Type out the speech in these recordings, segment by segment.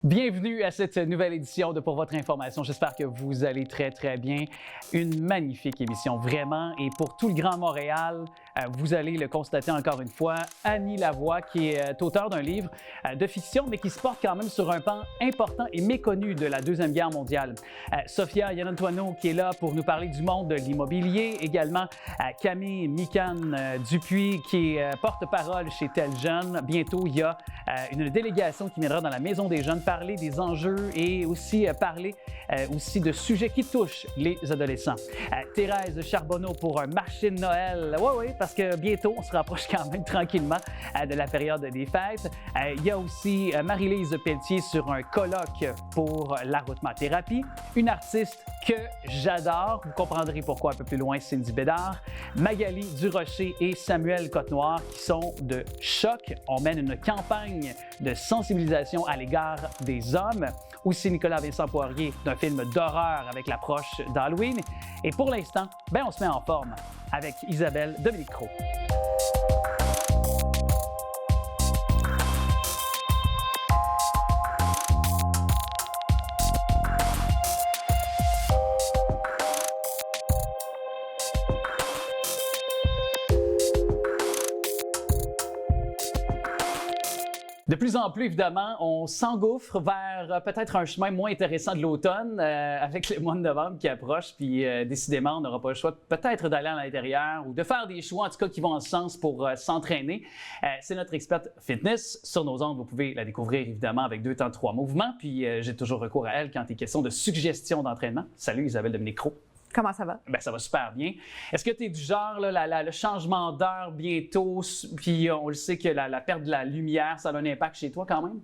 Bienvenue à cette nouvelle édition de Pour votre information. J'espère que vous allez très bien. Une magnifique émission, vraiment. Et pour tout le Grand Montréal, vous allez le constater encore une fois, Annie Lavoie, qui est auteure d'un livre de fiction, mais qui se porte quand même sur un pan important et méconnu de la Deuxième Guerre mondiale. Sophia Ianantuano, qui est là pour nous parler du monde de l'immobilier. Également, Camille Mikan-Dupuis, qui est porte-parole chez Tel Jeune. Bientôt, il y a une délégation qui viendra dans la Maison des Jeunes parler des enjeux et aussi parler aussi de sujets qui touchent les adolescents. Thérèse Charbonneau pour un marché de Noël. Oui, parce que bientôt, on se rapproche quand même tranquillement de la période des fêtes. Il y a aussi Marie-Lise Pelletier sur un colloque pour l'aromathérapie. Une artiste que j'adore. Vous comprendrez pourquoi un peu plus loin, Cindy Bédard. Magali Durocher et Samuel Côte-Noire qui sont de choc. On mène une campagne de sensibilisation à l'égard des hommes. Aussi Nicolas Vincent Poirier d'un film d'horreur avec l'approche d'Halloween. Et pour l'instant, on se met en forme avec Isabelle Dominique-Cros. De plus en plus, évidemment, on s'engouffre vers peut-être un chemin moins intéressant de l'automne avec le mois de novembre qui approche. Puis décidément, on n'aura pas le choix peut-être d'aller à l'intérieur ou de faire des choix, en tout cas, qui vont en ce sens pour s'entraîner. C'est notre experte fitness. Sur nos ondes, vous pouvez la découvrir évidemment avec 2 temps 3 mouvements. Puis j'ai toujours recours à elle quand il est question de suggestions d'entraînement. Salut Isabelle Dominique-Cros. Comment ça va? Ça va super bien. Est-ce que tu es du genre, là, le changement d'heure bientôt, puis on le sait que la perte de la lumière, ça a un impact chez toi quand même?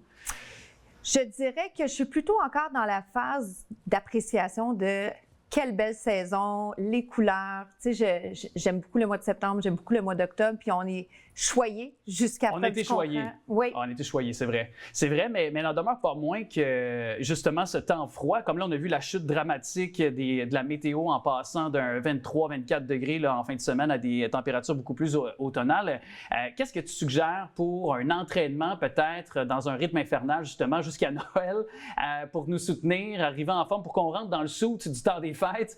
Je dirais que je suis plutôt encore dans la phase d'appréciation de quelle belle saison, les couleurs. Tu sais, j'aime beaucoup le mois de septembre, j'aime beaucoup le mois d'octobre, puis on est choyés jusqu'à On a été choyés. Oui. On a été choyés, c'est vrai. C'est vrai, mais il n'en demeure pas moins que, justement, ce temps froid, comme là, on a vu la chute dramatique de la météo en passant d'un 23-24 degrés là, en fin de semaine à des températures beaucoup plus automnales. Qu'est-ce que tu suggères pour un entraînement, peut-être, dans un rythme infernal, justement, jusqu'à Noël, pour nous soutenir, arriver en forme, pour qu'on rentre dans le suit du temps des fêtes,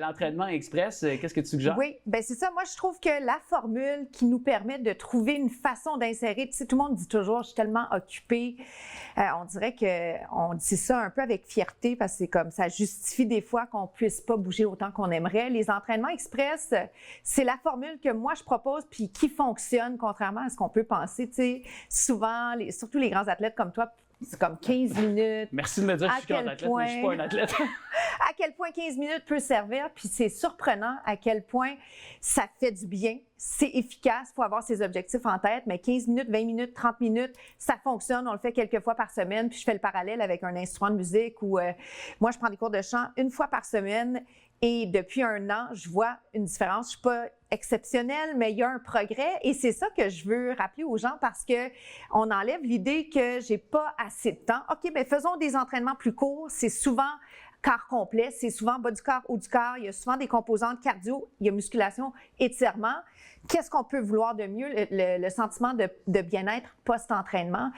l'entraînement express? Qu'est-ce que tu suggères? Oui, c'est ça. Moi, je trouve que la formule qui nous permet de trouver une façon d'insérer, tu sais, tout le monde dit toujours, je suis tellement occupée. On dirait qu'on dit ça un peu avec fierté parce que c'est comme ça justifie des fois qu'on puisse pas bouger autant qu'on aimerait. Les entraînements express, c'est la formule que moi je propose puis qui fonctionne contrairement à ce qu'on peut penser. Tu sais, souvent, surtout les grands athlètes comme toi, c'est comme 15 minutes. Merci de me dire que je suis un athlète, mais je suis pas un athlète. À quel point 15 minutes peut servir, puis c'est surprenant à quel point ça fait du bien. C'est efficace, il faut avoir ses objectifs en tête, mais 15 minutes, 20 minutes, 30 minutes, ça fonctionne. On le fait quelques fois par semaine, puis je fais le parallèle avec un instrument de musique où moi, je prends des cours de chant 1 fois par semaine et depuis 1 an, je vois une différence. Je suis pas exceptionnelle, mais il y a un progrès et c'est ça que je veux rappeler aux gens parce que on enlève l'idée que j'ai pas assez de temps. OK, faisons des entraînements plus courts. C'est souvent corps complet, c'est souvent bas du corps, haut du corps. Il y a souvent des composantes cardio, il y a musculation, étirement. Qu'est-ce qu'on peut vouloir de mieux? Le sentiment de bien-être post-entraînement.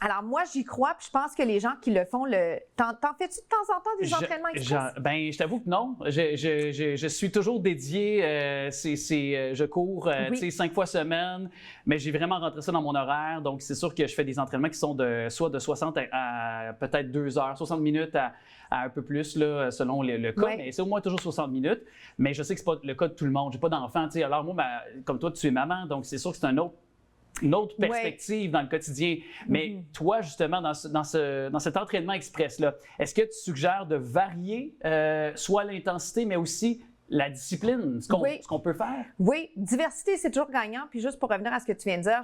Alors moi, j'y crois, puis je pense que les gens qui le font, t'en fais-tu de temps en temps des entraînements express? Je t'avoue que non. Je suis toujours dédié, je cours 5 fois semaine, mais j'ai vraiment rentré ça dans mon horaire. Donc, c'est sûr que je fais des entraînements qui sont soit de 60 à peut-être 2 heures, 60 minutes à un peu plus, là, selon le cas, mais c'est au moins toujours 60 minutes. Mais je sais que c'est pas le cas de tout le monde. J'ai pas d'enfant, tu sais. Alors moi, comme toi, tu es maman, donc c'est sûr que c'est une autre perspective dans le quotidien. Mais toi, justement, dans cet entraînement express-là, est-ce que tu suggères de varier soit l'intensité, mais aussi la discipline, ce qu'on peut faire? Oui, diversité, c'est toujours gagnant. Puis juste pour revenir à ce que tu viens de dire,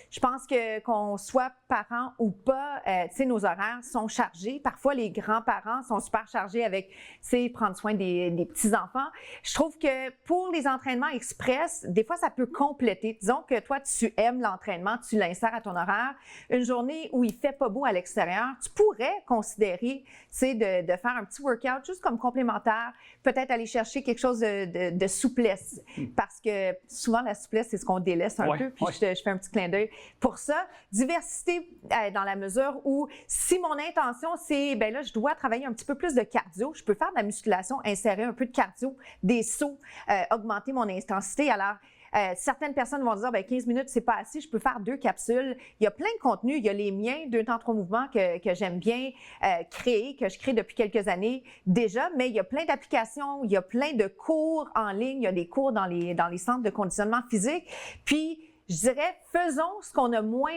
je pense qu'on soit parents ou pas, tu sais, nos horaires sont chargés. Parfois, les grands-parents sont super chargés avec, tu sais, prendre soin des petits-enfants. Je trouve que pour les entraînements express, des fois, ça peut compléter. Disons que toi, tu aimes l'entraînement, tu l'insères à ton horaire. Une journée où il fait pas beau à l'extérieur, tu pourrais considérer, tu sais, de faire un petit workout juste comme complémentaire, peut-être aller chercher quelque chose de souplesse. Parce que souvent, la souplesse, c'est ce qu'on délaisse un peu. Puis je fais un petit clin d'œil pour ça. Diversité dans la mesure où si mon intention, c'est, ben là, je dois travailler un petit peu plus de cardio, je peux faire de la musculation, insérer un peu de cardio, des sauts, augmenter mon intensité. Alors, certaines personnes vont dire, ben 15 minutes, c'est pas assez, je peux faire 2 capsules. Il y a plein de contenus. Il y a les miens, 2 temps 3 mouvements que j'aime bien créer, que je crée depuis quelques années déjà, mais il y a plein d'applications, il y a plein de cours en ligne, il y a des cours dans les centres de conditionnement physique. Puis, je dirais, faisons ce qu'on a moins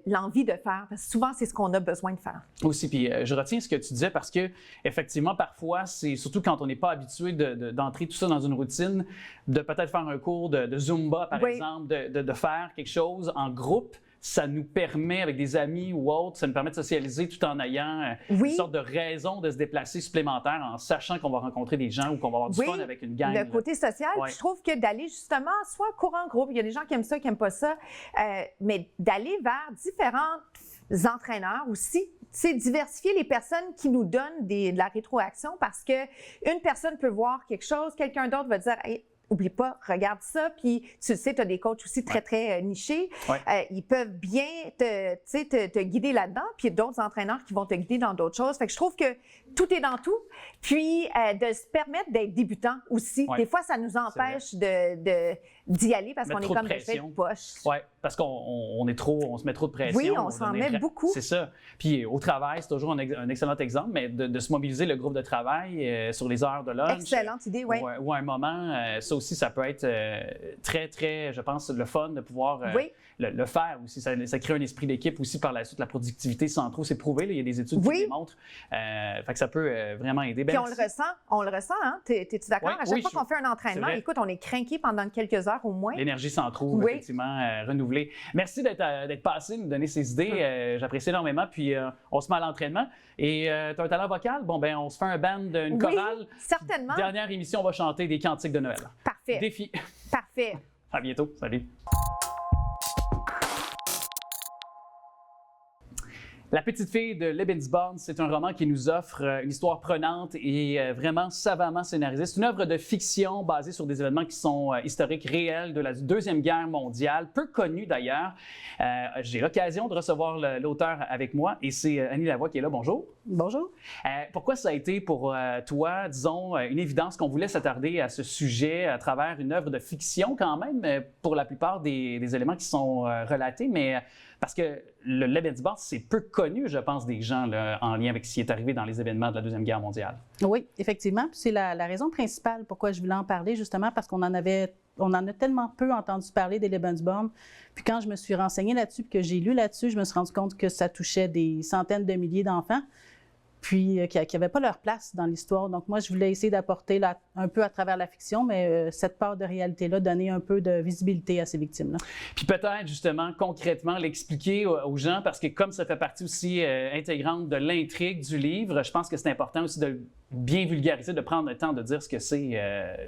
l'envie de faire, parce que souvent, c'est ce qu'on a besoin de faire. Aussi, puis je retiens ce que tu disais parce que, effectivement, parfois, c'est surtout quand on n'est pas habitué d'entrer tout ça dans une routine, de peut-être faire un cours de Zumba, par exemple, de faire quelque chose en groupe. Ça nous permet, avec des amis ou autres, ça nous permet de socialiser tout en ayant une sorte de raison de se déplacer supplémentaire en sachant qu'on va rencontrer des gens ou qu'on va avoir du fun avec une gang. Le côté social, je trouve que d'aller justement, soit cours en groupe, il y a des gens qui aiment ça, qui n'aiment pas ça, mais d'aller vers différents entraîneurs aussi, c'est diversifier les personnes qui nous donnent de la rétroaction parce qu'une personne peut voir quelque chose, quelqu'un d'autre va dire hey, oublie pas, regarde ça. Puis, tu le sais, tu as des coachs aussi très, très nichés. Ils peuvent bien te guider là-dedans. Puis, il y a d'autres entraîneurs qui vont te guider dans d'autres choses. Fait que je trouve que tout est dans tout. Puis, de se permettre d'être débutant aussi. Des fois, ça nous empêche d'y aller parce qu'on est comme des de poche. Oui, parce qu'on se met trop de pression. Oui, on s'en met beaucoup. C'est ça. Puis, au travail, c'est toujours un excellent exemple, mais de se mobiliser le groupe de travail sur les heures de lunch. Excellente idée, oui. Ou un moment, ça aussi, ça peut être très, très, je pense, le fun de pouvoir le faire aussi. Ça crée un esprit d'équipe aussi par la suite. La productivité sans trop, c'est prouvé. Là, il y a des études qui le démontrent. Fait que ça peut vraiment aider. Puis on le ressent, hein? T'es-tu d'accord? À chaque fois qu'on fait un entraînement, écoute, on est craqué pendant quelques heures au moins. L'énergie s'en trouve effectivement renouvelée. Merci d'être passé, de nous donner ces idées. J'apprécie énormément. Puis on se met à l'entraînement. Et tu as un talent vocal? Bon, ben on se fait un band, une chorale. Certainement. Dernière émission, on va chanter des cantiques de Noël. Parfait. Défi. Parfait. À bientôt. Salut. La petite fille de Lebensborn, c'est un roman qui nous offre une histoire prenante et vraiment savamment scénarisée. C'est une œuvre de fiction basée sur des événements qui sont historiques réels de la Deuxième Guerre mondiale, peu connus d'ailleurs. J'ai l'occasion de recevoir l'auteur avec moi et c'est Annie Lavoie qui est là. Bonjour. Bonjour. Pourquoi ça a été pour toi, disons, une évidence qu'on voulait s'attarder à ce sujet à travers une œuvre de fiction quand même, pour la plupart des éléments qui sont relatés, mais parce que le Lebensborn, c'est peu connu, je pense, des gens là, en lien avec ce qui est arrivé dans les événements de la Deuxième Guerre mondiale. Oui, effectivement. C'est la raison principale pourquoi je voulais en parler, justement, parce qu'on en a tellement peu entendu parler des Lebensborn. Puis quand je me suis renseignée là-dessus, puis que j'ai lu là-dessus, je me suis rendu compte que ça touchait des centaines de milliers d'enfants, puis qui n'avaient pas leur place dans l'histoire. Donc moi, je voulais essayer d'apporter un peu à travers la fiction, mais cette part de réalité-là, donner un peu de visibilité à ces victimes-là. Puis peut-être, justement, concrètement, l'expliquer aux gens, parce que comme ça fait partie aussi intégrante de l'intrigue du livre, je pense que c'est important aussi de bien vulgariser, de prendre le temps de dire ce que c'est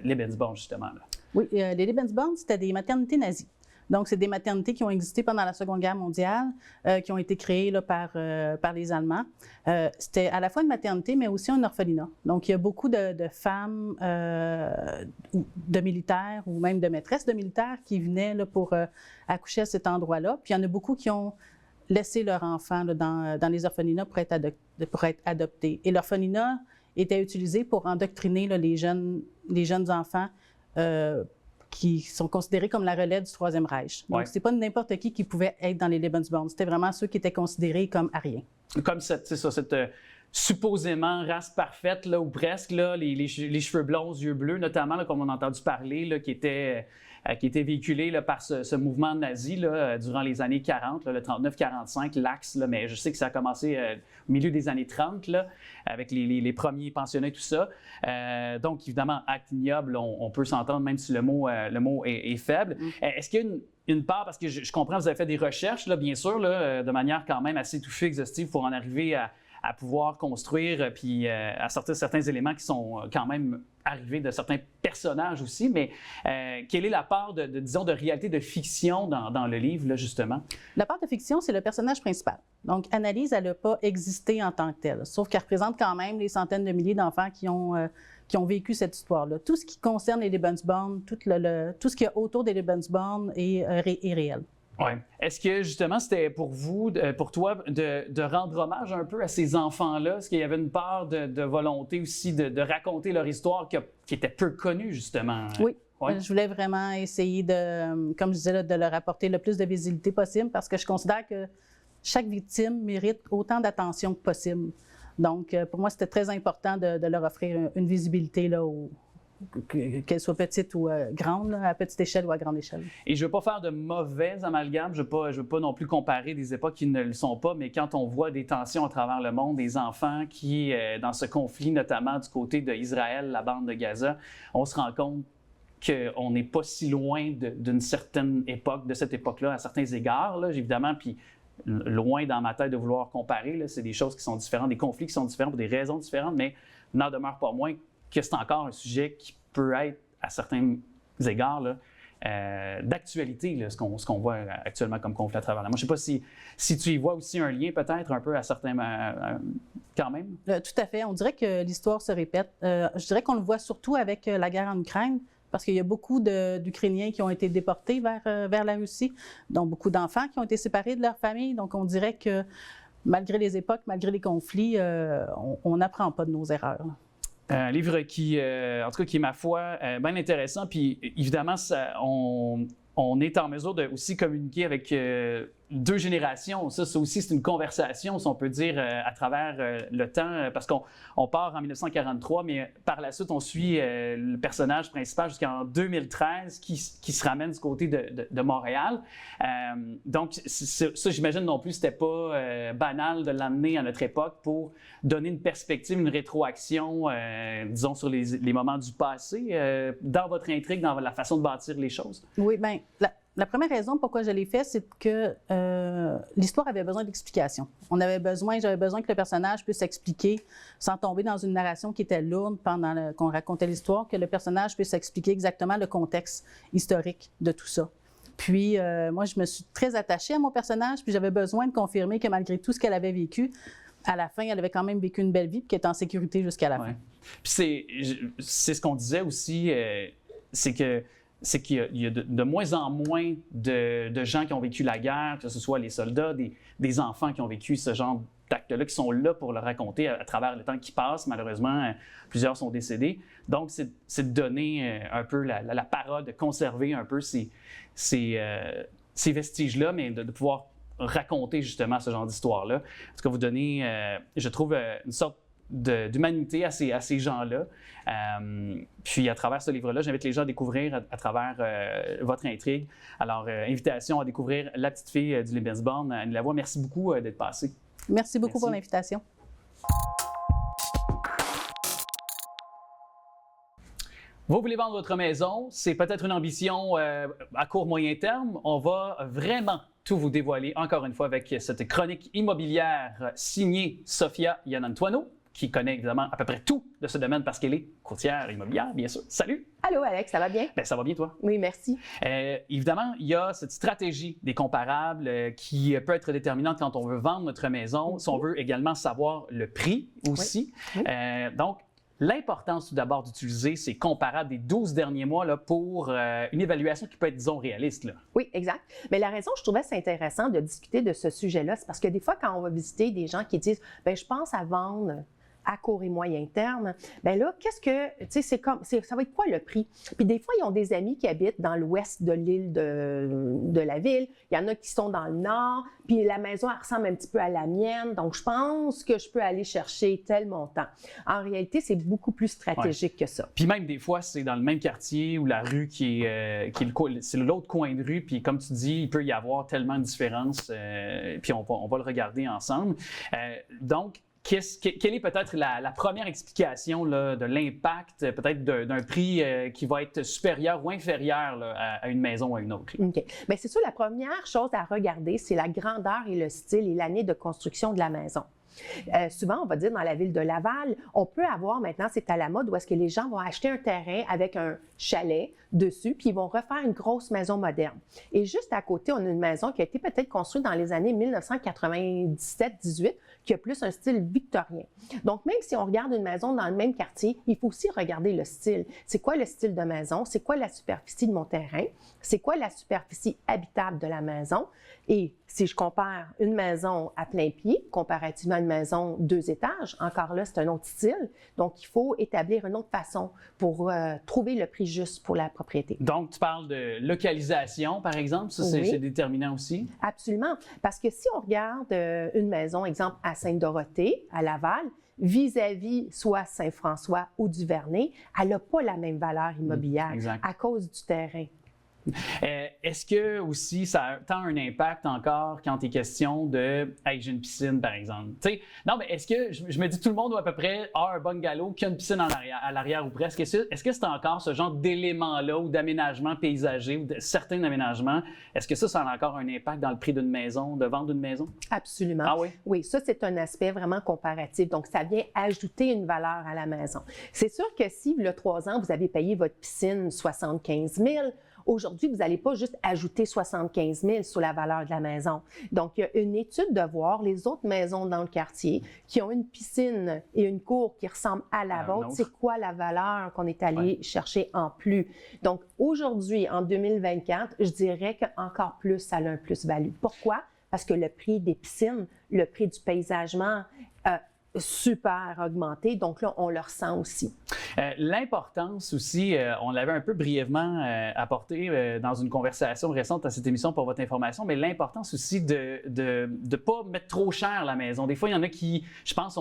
Lebensborn, justement. Là. Oui, les Lebensborn, c'était des maternités nazies. Donc, c'est des maternités qui ont existé pendant la Seconde Guerre mondiale, qui ont été créées là, par les Allemands. C'était à la fois une maternité, mais aussi un orphelinat. Donc, il y a beaucoup de femmes, de militaires ou même de maîtresses de militaires qui venaient là, pour accoucher à cet endroit-là. Puis, il y en a beaucoup qui ont laissé leurs enfants là, dans les orphelinats pour être adoptés. Et l'orphelinat était utilisé pour endoctriner là, les jeunes enfants qui sont considérés comme la relève du Troisième Reich. Donc, c'est pas n'importe qui pouvait être dans les Lebensborn. C'était vraiment ceux qui étaient considérés comme ariens. Comme cette supposément race parfaite, là, ou presque, là, les cheveux blonds, yeux bleus, notamment, là, comme on a entendu parler, là, qui était véhiculé là, par ce mouvement nazi là, durant les années 40, là, le 39-45, l'Axe, là, mais je sais que ça a commencé au milieu des années 30, là, avec les premiers pensionnats et tout ça. Donc, évidemment, acte ignoble, on peut s'entendre, même si le mot est faible. Est-ce qu'il y a une part, parce que je comprends, vous avez fait des recherches, là, bien sûr, là, de manière quand même assez touffue, exhaustive, pour en arriver à pouvoir construire puis à sortir certains éléments qui sont quand même arrivés de certains personnages aussi, mais quelle est la part disons, de réalité de fiction dans le livre, là, justement? La part de fiction, c'est le personnage principal. Donc, Annalise, elle n'a pas existé en tant que telle, sauf qu'elle représente quand même les centaines de milliers d'enfants qui ont vécu cette histoire-là. Tout ce qui concerne les Lebensborn, tout ce qu'il y a autour des Lebensborn est réel. Oui. Est-ce que justement c'était pour vous, pour toi, de rendre hommage un peu à ces enfants-là? Est-ce qu'il y avait une part de volonté aussi de raconter leur histoire qui était peu connue, justement? Oui. Ouais. Je voulais vraiment essayer comme je disais, là, de leur apporter le plus de visibilité possible parce que je considère que chaque victime mérite autant d'attention que possible. Donc, pour moi, c'était très important de leur offrir une visibilité, là, qu'elle soit petite ou grande, là, à petite échelle ou à grande échelle. Et je ne veux pas faire de mauvais amalgames, je ne veux pas non plus comparer des époques qui ne le sont pas, mais quand on voit des tensions à travers le monde, des enfants qui, dans ce conflit, notamment du côté d'Israël, la bande de Gaza, on se rend compte qu'on n'est pas si loin d'une certaine époque, de cette époque-là, à certains égards, là, évidemment, puis loin dans ma tête de vouloir comparer, là, c'est des choses qui sont différentes, des conflits qui sont différents pour des raisons différentes, mais n'en demeure pas moins que c'est encore un sujet qui peut être, à certains égards, d'actualité, là, ce qu'on voit actuellement comme conflit à travers là. Moi, je ne sais pas si tu y vois aussi un lien peut-être un peu à certains... quand même? Tout à fait. On dirait que l'histoire se répète. Je dirais qu'on le voit surtout avec la guerre en Ukraine, parce qu'il y a beaucoup d'Ukrainiens qui ont été déportés vers la Russie, donc beaucoup d'enfants qui ont été séparés de leur famille. Donc, on dirait que malgré les époques, malgré les conflits, on n'apprend pas de nos erreurs. Un livre qui, en tout cas, qui est, ma foi, bien intéressant. Puis, évidemment, on est en mesure de aussi communiquer avec deux générations. Ça aussi, c'est une conversation, si on peut dire, à travers le temps, parce qu'on part en 1943, mais par la suite, on suit le personnage principal jusqu'en 2013 qui se ramène du côté de Montréal. Donc, ça, j'imagine non plus, c'était pas banal de l'amener à notre époque pour donner une perspective, une rétroaction, disons, sur les moments du passé, dans votre intrigue, dans la façon de bâtir les choses. Oui, bien, la première raison pourquoi je l'ai fait, c'est que l'histoire avait besoin d'explication. J'avais besoin que le personnage puisse expliquer, sans tomber dans une narration qui était lourde pendant qu'on racontait l'histoire, que le personnage puisse expliquer exactement le contexte historique de tout ça. Puis, moi, je me suis très attachée à mon personnage, puis j'avais besoin de confirmer que malgré tout ce qu'elle avait vécu, à la fin, elle avait quand même vécu une belle vie, puis qu'elle était en sécurité jusqu'à la fin. Puis c'est ce qu'on disait aussi, c'est qu'il y a de moins en moins de gens qui ont vécu la guerre, que ce soit les soldats, des enfants qui ont vécu ce genre d'actes-là, qui sont là pour le raconter à travers le temps qui passe. Malheureusement, plusieurs sont décédés. Donc, c'est de donner un peu la parole, de conserver un peu ces vestiges-là, mais de pouvoir raconter justement ce genre d'histoire-là. Parce que vous donnez, je trouve, une sorte d'humanité à ces gens-là. Puis à travers ce livre-là, j'invite les gens à découvrir à travers votre intrigue. Alors, invitation à découvrir La petite fille du Lebensborn. Annie Lavoie, merci beaucoup d'être passée. Merci beaucoup pour l'invitation. Vous voulez vendre votre maison, c'est peut-être une ambition à court moyen terme. On va vraiment tout vous dévoiler encore une fois avec cette chronique immobilière signée Sophia Iannantuono, qui connaît évidemment à peu près tout de ce domaine parce qu'elle est courtière immobilière, bien sûr. Salut! Allô, Alex, ça va bien? Bien, ça va bien, toi? Oui, merci. Évidemment, il y a cette stratégie des comparables qui peut être déterminante quand on veut vendre notre maison, si on veut également savoir le prix aussi. Oui. Donc, l'importance tout d'abord d'utiliser ces comparables des 12 derniers mois là, pour une évaluation qui peut être, disons, réaliste. Là. Oui, exact. Mais la raison, je trouvais c'est intéressant de discuter de ce sujet-là, c'est parce que des fois, quand on va visiter des gens qui disent « bien, je pense à vendre à court et moyen terme », bien là, qu'est-ce que, tu sais, ça va être quoi le prix? Puis des fois, ils ont des amis qui habitent dans l'ouest de l'île de la ville, il y en a qui sont dans le nord, puis la maison, elle ressemble un petit peu à la mienne, donc je pense que je peux aller chercher tel montant. En réalité, c'est beaucoup plus stratégique que ça. Puis même des fois, c'est dans le même quartier ou la rue c'est l'autre coin de rue, puis comme tu dis, il peut y avoir tellement de différences, puis on va le regarder ensemble. Donc, quelle est peut-être la première explication là, de l'impact peut-être d'un prix qui va être supérieur ou inférieur là, à une maison ou à une autre? OK. Bien, c'est sûr, la première chose à regarder, c'est la grandeur et le style et l'année de construction de la maison. Souvent, on va dire dans la ville de Laval, on peut avoir maintenant, c'est à la mode, où est-ce que les gens vont acheter un terrain avec un chalet dessus, puis ils vont refaire une grosse maison moderne. Et juste à côté, on a une maison qui a été peut-être construite dans les années 1997-18, qui a plus un style victorien. Donc, même si on regarde une maison dans le même quartier, il faut aussi regarder le style. C'est quoi le style de maison? C'est quoi la superficie de mon terrain? C'est quoi la superficie habitable de la maison? Et si je compare une maison à plein pied, comparativement à une maison 2 étages, encore là, c'est un autre style. Donc, il faut établir une autre façon pour trouver le prix juste pour la propriété. Donc, tu parles de localisation, par exemple. Ça, c'est déterminant aussi? Absolument. Parce que si on regarde une maison, exemple, à Sainte-Dorothée, à Laval, vis-à-vis soit Saint-François ou Duvernay, elle n'a pas la même valeur immobilière à cause du terrain. Est-ce que aussi ça a tant un impact encore quand il est question de « hey, j'ai une piscine » par exemple? T'sais, non, mais est-ce que, je me dis tout le monde doit à peu près avoir un bungalow qui a une piscine à l'arrière ou presque. Est-ce que c'est encore ce genre d'élément-là ou d'aménagement paysager ou de certains aménagements? Est-ce que ça a encore un impact dans le prix d'une maison, de vendre une maison? Absolument. Ah oui? Oui, ça c'est un aspect vraiment comparatif. Donc, ça vient ajouter une valeur à la maison. C'est sûr que si, il y a 3 ans, vous avez payé votre piscine 75 000, aujourd'hui, vous n'allez pas juste ajouter 75 000 sur la valeur de la maison. Donc, il y a une étude de voir les autres maisons dans le quartier qui ont une piscine et une cour qui ressemblent à la vôtre. C'est quoi la valeur qu'on est allé chercher en plus? Donc, aujourd'hui, en 2024, je dirais qu'encore plus, ça a un plus-value. Pourquoi? Parce que le prix des piscines, le prix du paysagement, super augmenté. Donc là, on le ressent aussi. L'importance aussi, on l'avait un peu brièvement apporté dans une conversation récente à cette émission pour votre information, mais l'importance aussi de ne pas mettre trop cher la maison. Des fois, il y en a qui, je pense,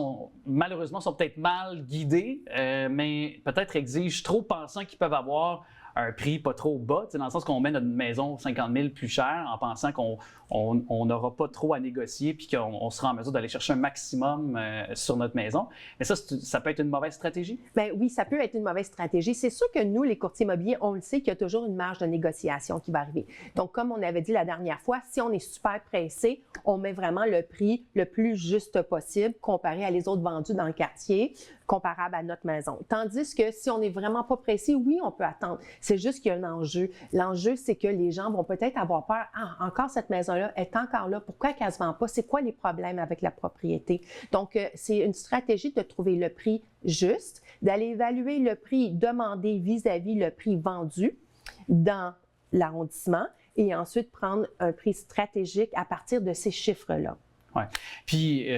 malheureusement, sont peut-être mal guidés, mais peut-être exigent trop pensant qu'ils peuvent avoir un prix pas trop bas, dans le sens qu'on met notre maison 50 000 plus cher en pensant qu'on n'aura pas trop à négocier puis qu'on sera en mesure d'aller chercher un maximum sur notre maison. Mais ça peut être une mauvaise stratégie? Bien oui, ça peut être une mauvaise stratégie. C'est sûr que nous, les courtiers immobiliers, on le sait qu'il y a toujours une marge de négociation qui va arriver. Donc, comme on avait dit la dernière fois, si on est super pressé, on met vraiment le prix le plus juste possible comparé à les autres vendus dans le quartier, comparable à notre maison. Tandis que si on n'est vraiment pas pressé, oui, on peut attendre. C'est juste qu'il y a un enjeu. L'enjeu, c'est que les gens vont peut-être avoir peur. Ah, encore cette maison-là est encore là. Pourquoi qu'elle ne se vend pas? C'est quoi les problèmes avec la propriété? Donc, c'est une stratégie de trouver le prix juste, d'aller évaluer le prix demandé vis-à-vis le prix vendu dans l'arrondissement et ensuite prendre un prix stratégique à partir de ces chiffres-là. Oui. Puis,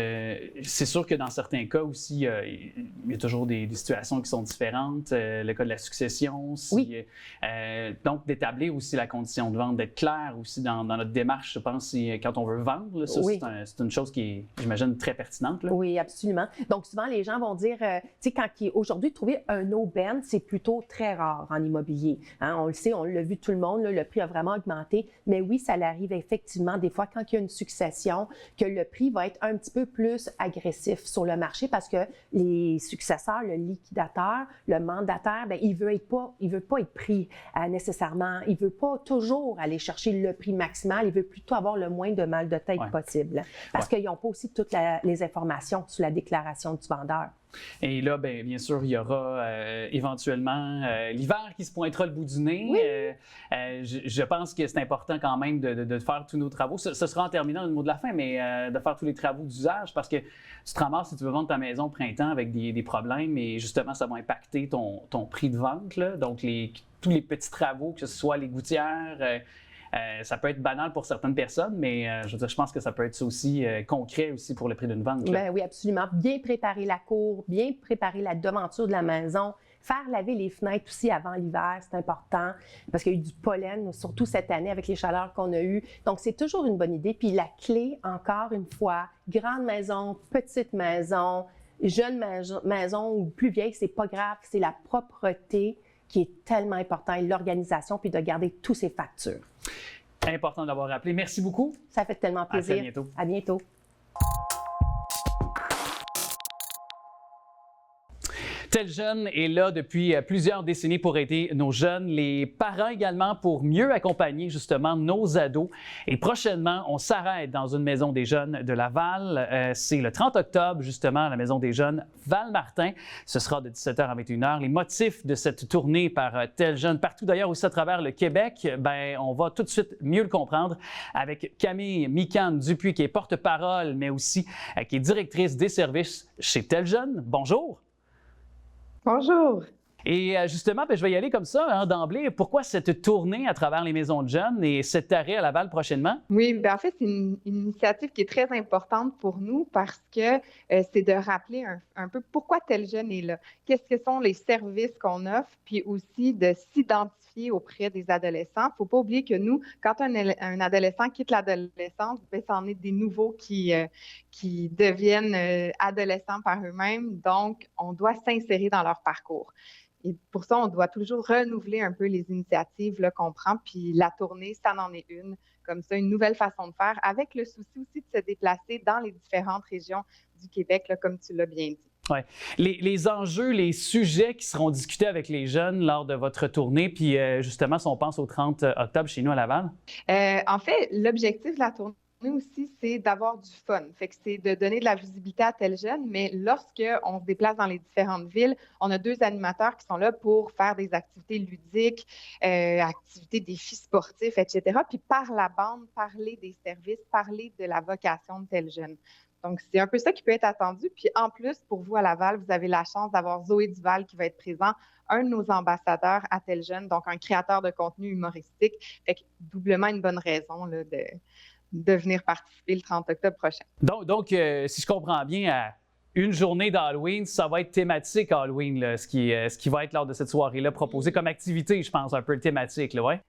c'est sûr que dans certains cas aussi, il y a toujours des situations qui sont différentes. Le cas de la succession. Donc, d'établir aussi la condition de vente, d'être clair aussi dans notre démarche, je pense, quand on veut vendre. Là, ça, c'est une chose qui est, j'imagine, très pertinente. Là. Oui, absolument. Donc, souvent, les gens vont dire, tu sais, aujourd'hui, trouver un aubaine, c'est plutôt très rare en immobilier. Hein? On le sait, on l'a vu tout le monde, là, le prix a vraiment augmenté. Mais oui, ça arrive effectivement des fois quand il y a une succession, que le prix va être un petit peu plus agressif sur le marché parce que les successeurs, le liquidateur, le mandataire, bien, il veut pas être pris nécessairement. Il veut pas toujours aller chercher le prix maximal. Il veut plutôt avoir le moins de mal de tête possible parce qu'ils n'ont pas aussi toutes les informations sur la déclaration du vendeur. Et là, bien sûr, il y aura éventuellement l'hiver qui se pointera le bout du nez. Oui. Je pense que c'est important quand même de faire tous nos travaux. Ce sera en terminant le mot de la fin, mais de faire tous les travaux d'usage parce que tu te ramasses si tu veux vendre ta maison au printemps avec des problèmes et justement, ça va impacter ton prix de vente. Là. Donc, tous les petits travaux, que ce soit les gouttières, ça peut être banal pour certaines personnes, mais je veux dire, je pense que ça peut être aussi concret aussi pour le prix d'une vente. Bien, oui, absolument. Bien préparer la cour, bien préparer la devanture de la maison, faire laver les fenêtres aussi avant l'hiver, c'est important parce qu'il y a eu du pollen, surtout cette année avec les chaleurs qu'on a eues. Donc, c'est toujours une bonne idée. Puis la clé, encore une fois, grande maison, petite maison, jeune maison ou plus vieille, c'est pas grave, c'est la propreté qui est tellement important et l'organisation, puis de garder tous ces factures. Important d'avoir rappelé. Merci beaucoup. Ça fait tellement plaisir. À très bientôt. À bientôt. Tel Jeune est là depuis plusieurs décennies pour aider nos jeunes, les parents également pour mieux accompagner justement nos ados. Et prochainement, on s'arrête dans une maison des jeunes de Laval. C'est le 30 octobre justement à la maison des jeunes Val-Martin. Ce sera de 17h à 21h. Les motifs de cette tournée par Tel Jeune, partout d'ailleurs aussi à travers le Québec, ben on va tout de suite mieux le comprendre avec Camille Micane-Dupuis qui est porte-parole, mais aussi qui est directrice des services chez Tel Jeune. Bonjour. Bonjour. Et justement, je vais y aller comme ça, d'emblée. Pourquoi cette tournée à travers les maisons de jeunes et cet arrêt à Laval prochainement? Oui, en fait, c'est une initiative qui est très importante pour nous parce que c'est de rappeler un peu pourquoi Tel Jeune est là. Qu'est-ce que sont les services qu'on offre, puis aussi de s'identifier auprès des adolescents. Il ne faut pas oublier que nous, quand un adolescent quitte l'adolescence, c'en est des nouveaux qui deviennent adolescents par eux-mêmes. Donc, on doit s'insérer dans leur parcours. Et pour ça, on doit toujours renouveler un peu les initiatives là, qu'on prend. Puis la tournée, ça en est une. Comme ça, une nouvelle façon de faire, avec le souci aussi de se déplacer dans les différentes régions du Québec, là, comme tu l'as bien dit. Ouais. Les enjeux, les sujets qui seront discutés avec les jeunes lors de votre tournée, puis justement, si on pense au 30 octobre chez nous à Laval? En fait, l'objectif de la tournée aussi, c'est d'avoir du fun. Fait que c'est de donner de la visibilité à Tel Jeune, mais lorsqu'on se déplace dans les différentes villes, on a 2 animateurs qui sont là pour faire des activités ludiques, activités, défis sportifs, etc. Puis par la bande, parler des services, parler de la vocation de Tel Jeune. Donc, c'est un peu ça qui peut être attendu. Puis en plus, pour vous à Laval, vous avez la chance d'avoir Zoé Duval qui va être présent, un de nos ambassadeurs à Tel Jeune, donc un créateur de contenu humoristique. Fait que doublement une bonne raison là, de venir participer le 30 octobre prochain. Donc si je comprends bien, à une journée d'Halloween, ça va être thématique Halloween, là, ce qui va être lors de cette soirée-là proposé comme activité, je pense, un peu thématique, là, ouais?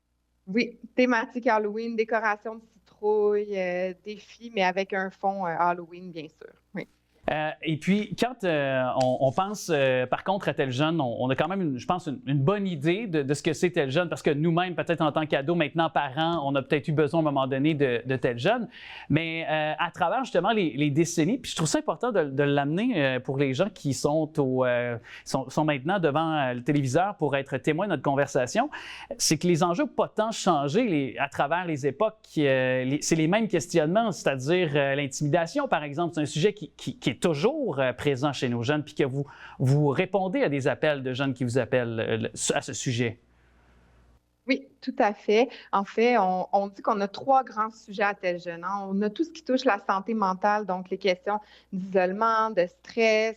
Oui, thématique Halloween, décoration de citrouille, défi, mais avec un fond Halloween, bien sûr. Oui. Et puis, quand on pense, par contre, à Tel Jeune, on a quand même, je pense, une bonne idée de ce que c'est Tel Jeune, parce que nous-mêmes, peut-être en tant qu'ados, maintenant parents, on a peut-être eu besoin à un moment donné de Tel Jeune. Mais à travers justement les décennies, puis je trouve ça important de l'amener pour les gens qui sont maintenant devant le téléviseur pour être témoins de notre conversation, c'est que les enjeux n'ont pas tant changé à travers les époques. C'est les mêmes questionnements, c'est-à-dire l'intimidation, par exemple, c'est un sujet qui est toujours présent chez nos jeunes, puis que vous répondez à des appels de jeunes qui vous appellent à ce sujet. Oui, tout à fait. En fait, on dit qu'on a 3 grands sujets à Tel Jeune. On a tout ce qui touche la santé mentale, donc les questions d'isolement, de stress,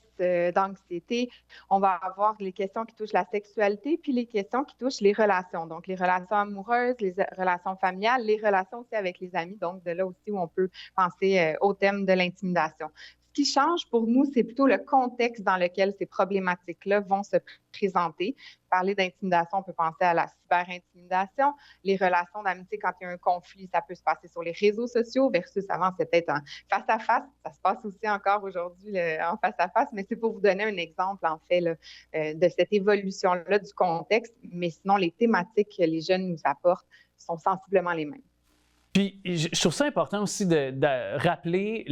d'anxiété. On va avoir les questions qui touchent la sexualité, puis les questions qui touchent les relations, donc les relations amoureuses, les relations familiales, les relations aussi avec les amis, donc de là aussi où on peut penser au thème de l'intimidation. Ce qui change pour nous, c'est plutôt le contexte dans lequel ces problématiques-là vont se présenter. Parler d'intimidation, on peut penser à la cyber-intimidation. Les relations d'amitié, quand il y a un conflit, ça peut se passer sur les réseaux sociaux versus avant, c'était peut-être en face-à-face. Ça se passe aussi encore aujourd'hui en face-à-face, mais c'est pour vous donner un exemple, en fait, là, de cette évolution-là du contexte. Mais sinon, les thématiques que les jeunes nous apportent sont sensiblement les mêmes. Puis, je trouve ça important aussi de rappeler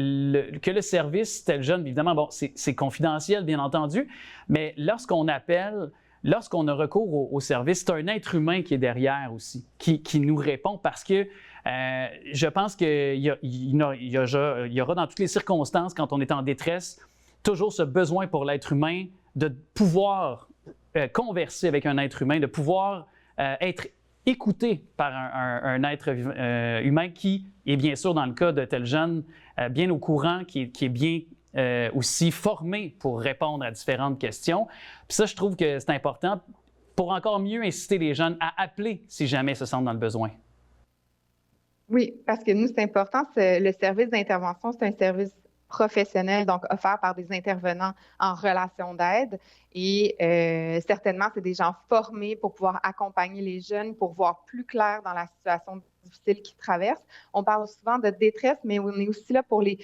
que le service Tel Jeune, évidemment, bon, c'est confidentiel, bien entendu, mais lorsqu'on appelle, lorsqu'on a recours au service, c'est un être humain qui est derrière aussi, qui nous répond parce que je pense qu'il y aura dans toutes les circonstances, quand on est en détresse, toujours ce besoin pour l'être humain de pouvoir converser avec un être humain, de pouvoir être écouté par un être humain qui est bien sûr, dans le cas de Tel Jeune, bien au courant, qui est bien aussi formé pour répondre à différentes questions. Puis ça, je trouve que c'est important pour encore mieux inciter les jeunes à appeler si jamais ils se sentent dans le besoin. Oui, parce que nous, c'est important. Le service d'intervention, c'est un service professionnel, donc offert par des intervenants en relation d'aide. Et certainement, c'est des gens formés pour pouvoir accompagner les jeunes, pour voir plus clair dans la situation difficile qu'ils traversent. On parle souvent de détresse, mais on est aussi là pour les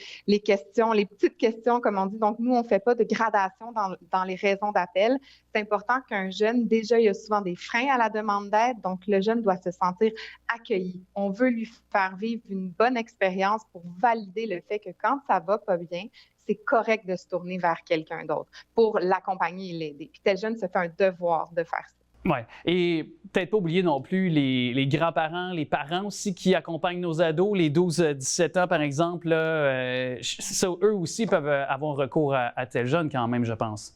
questions, les petites questions, comme on dit. Donc, nous, on ne fait pas de gradation dans les raisons d'appel. C'est important qu'un jeune, déjà, il y a souvent des freins à la demande d'aide. Donc, le jeune doit se sentir accueilli. On veut lui faire vivre une bonne expérience pour valider le fait que quand ça va pas bien, c'est correct de se tourner vers quelqu'un d'autre pour l'accompagner et l'aider. Puis tel jeune se fait un devoir de faire ça. Oui. Et peut-être pas oublier non plus les grands-parents, les parents aussi qui accompagnent nos ados, les 12-17 ans par exemple. Là, eux aussi peuvent avoir recours à tel jeune quand même, je pense.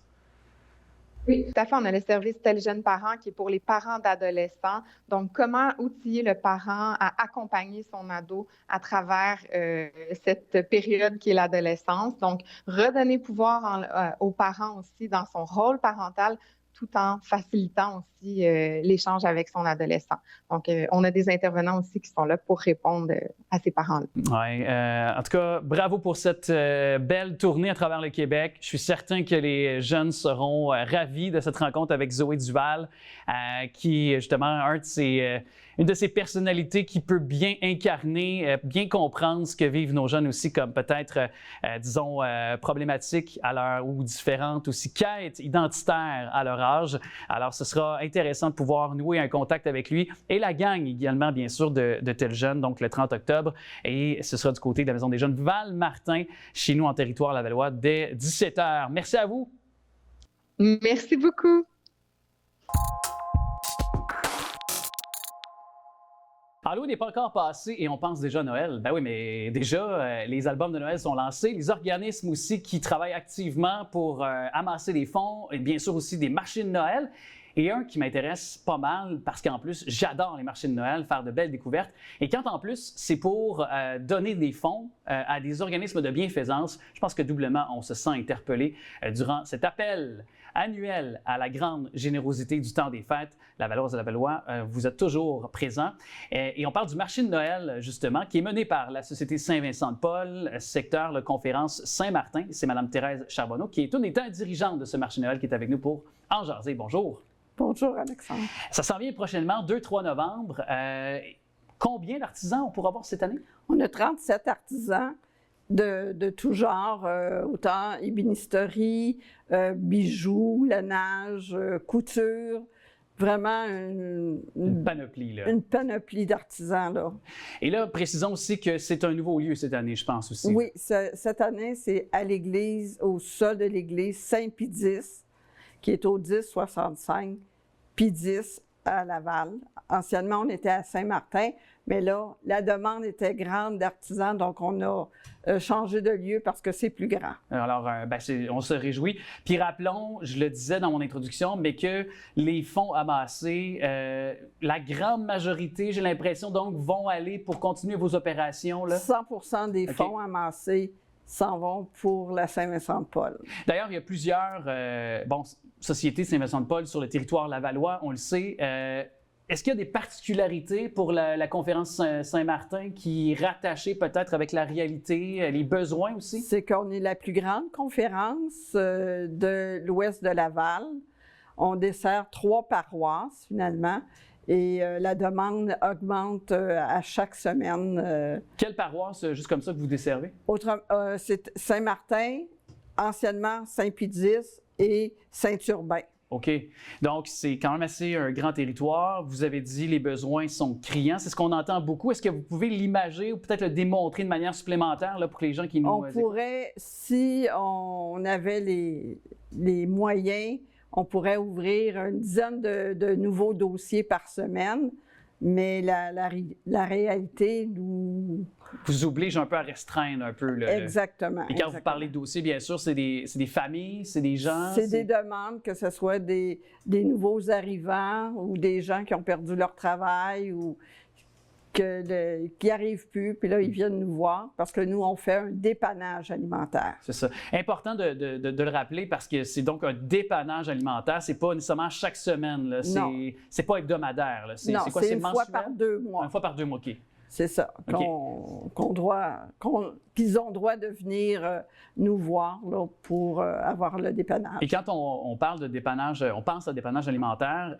Oui, tout à fait. On a le service tel jeune parent qui est pour les parents d'adolescents. Donc, comment outiller le parent à accompagner son ado à travers cette période qui est l'adolescence. Donc, redonner pouvoir aux parents aussi dans son rôle parental, tout en facilitant aussi l'échange avec son adolescent. Donc, on a des intervenants aussi qui sont là pour répondre à ces parents-là. Oui, en tout cas, bravo pour cette belle tournée à travers le Québec. Je suis certain que les jeunes seront ravis de cette rencontre avec Zoé Duval, qui est justement une de ces personnalités qui peut bien incarner, bien comprendre ce que vivent nos jeunes aussi, comme peut-être, disons, problématiques à leur, ou différentes, aussi quêtes identitaires à leur âge. Alors, ce sera intéressant de pouvoir nouer un contact avec lui et la gang également, bien sûr, de Tel Jeune, donc le 30 octobre. Et ce sera du côté de la Maison des Jeunes Val-Martin, chez nous en territoire lavallois, dès 17h. Merci à vous. Merci beaucoup. Halloween n'est pas encore passé et on pense déjà à Noël. Ben oui, mais déjà, les albums de Noël sont lancés. Les organismes aussi qui travaillent activement pour amasser des fonds et bien sûr aussi des marchés de Noël. Et un qui m'intéresse pas mal parce qu'en plus, j'adore les marchés de Noël, faire de belles découvertes. Et quand en plus, c'est pour donner des fonds à des organismes de bienfaisance, je pense que doublement, on se sent interpellé durant cet appel annuel à la grande générosité du temps des fêtes. La Valloise et la Lavallois, vous êtes toujours présents. Et on parle du marché de Noël, justement, qui est mené par la Société Saint-Vincent-de-Paul, secteur de conférence Saint-Martin. C'est Mme Thérèse Charbonneau, qui est une des dirigeantes de ce marché de Noël, qui est avec nous pour en jaser. Bonjour. Bonjour, Alexandre. Ça s'en vient prochainement, 2-3 novembre. Combien d'artisans on pourra voir cette année? On a 37 artisans de tout genre, autant ébénisterie, bijoux, lainage, couture. Vraiment une panoplie, là. Une panoplie d'artisans, là. Et là, précisons aussi que c'est un nouveau lieu cette année, je pense aussi. Oui, cette année, c'est à l'église, au sol de l'église Saint-Pie-X, qui est au 1065 Pie-X à Laval. Anciennement, on était à Saint-Martin, mais là, la demande était grande d'artisans, donc on a changé de lieu parce que c'est plus grand. Alors, on se réjouit. Puis rappelons, je le disais dans mon introduction, mais que les fonds amassés, la grande majorité, j'ai l'impression, donc, vont aller pour continuer vos opérations, là. 100% des fonds amassés s'en vont pour la Saint-Vincent-de-Paul. D'ailleurs, il y a plusieurs sociétés Saint-Vincent-de-Paul sur le territoire lavallois, on le sait. Est-ce qu'il y a des particularités pour la conférence Saint-Martin qui est rattachée peut-être avec la réalité, les besoins aussi? C'est qu'on est la plus grande conférence de l'ouest de Laval. On dessert 3 paroisses finalement. Et la demande augmente à chaque semaine. Quelle paroisse, juste comme ça, que vous desservez? C'est Saint-Martin, anciennement Saint-Pie-X et Saint-Urbain. OK. Donc, c'est quand même assez un grand territoire. Vous avez dit les besoins sont criants. C'est ce qu'on entend beaucoup. Est-ce que vous pouvez l'imager ou peut-être le démontrer de manière supplémentaire là, pour les gens qui nous... On pourrait, si on avait les moyens, on pourrait ouvrir une dizaine de nouveaux dossiers par semaine, mais la réalité nous... Vous oblige un peu à restreindre un peu. Exactement. Et quand vous parlez de dossiers, bien sûr, c'est des familles, c'est des gens? C'est des demandes, que ce soit des nouveaux arrivants ou des gens qui ont perdu leur travail ou qui n'y arrivent plus, puis là, ils viennent nous voir parce que nous, on fait un dépannage alimentaire. C'est ça. Important de le rappeler parce que c'est donc un dépannage alimentaire. C'est pas nécessairement chaque semaine. Là. C'est pas hebdomadaire. Là. Non, c'est quoi? C'est une fois par 2 mois. Une fois par 2 mois, OK. C'est ça. Qu'ils ont droit de venir nous voir là, pour avoir le dépannage. Et quand on parle de dépannage, on pense à dépannage alimentaire,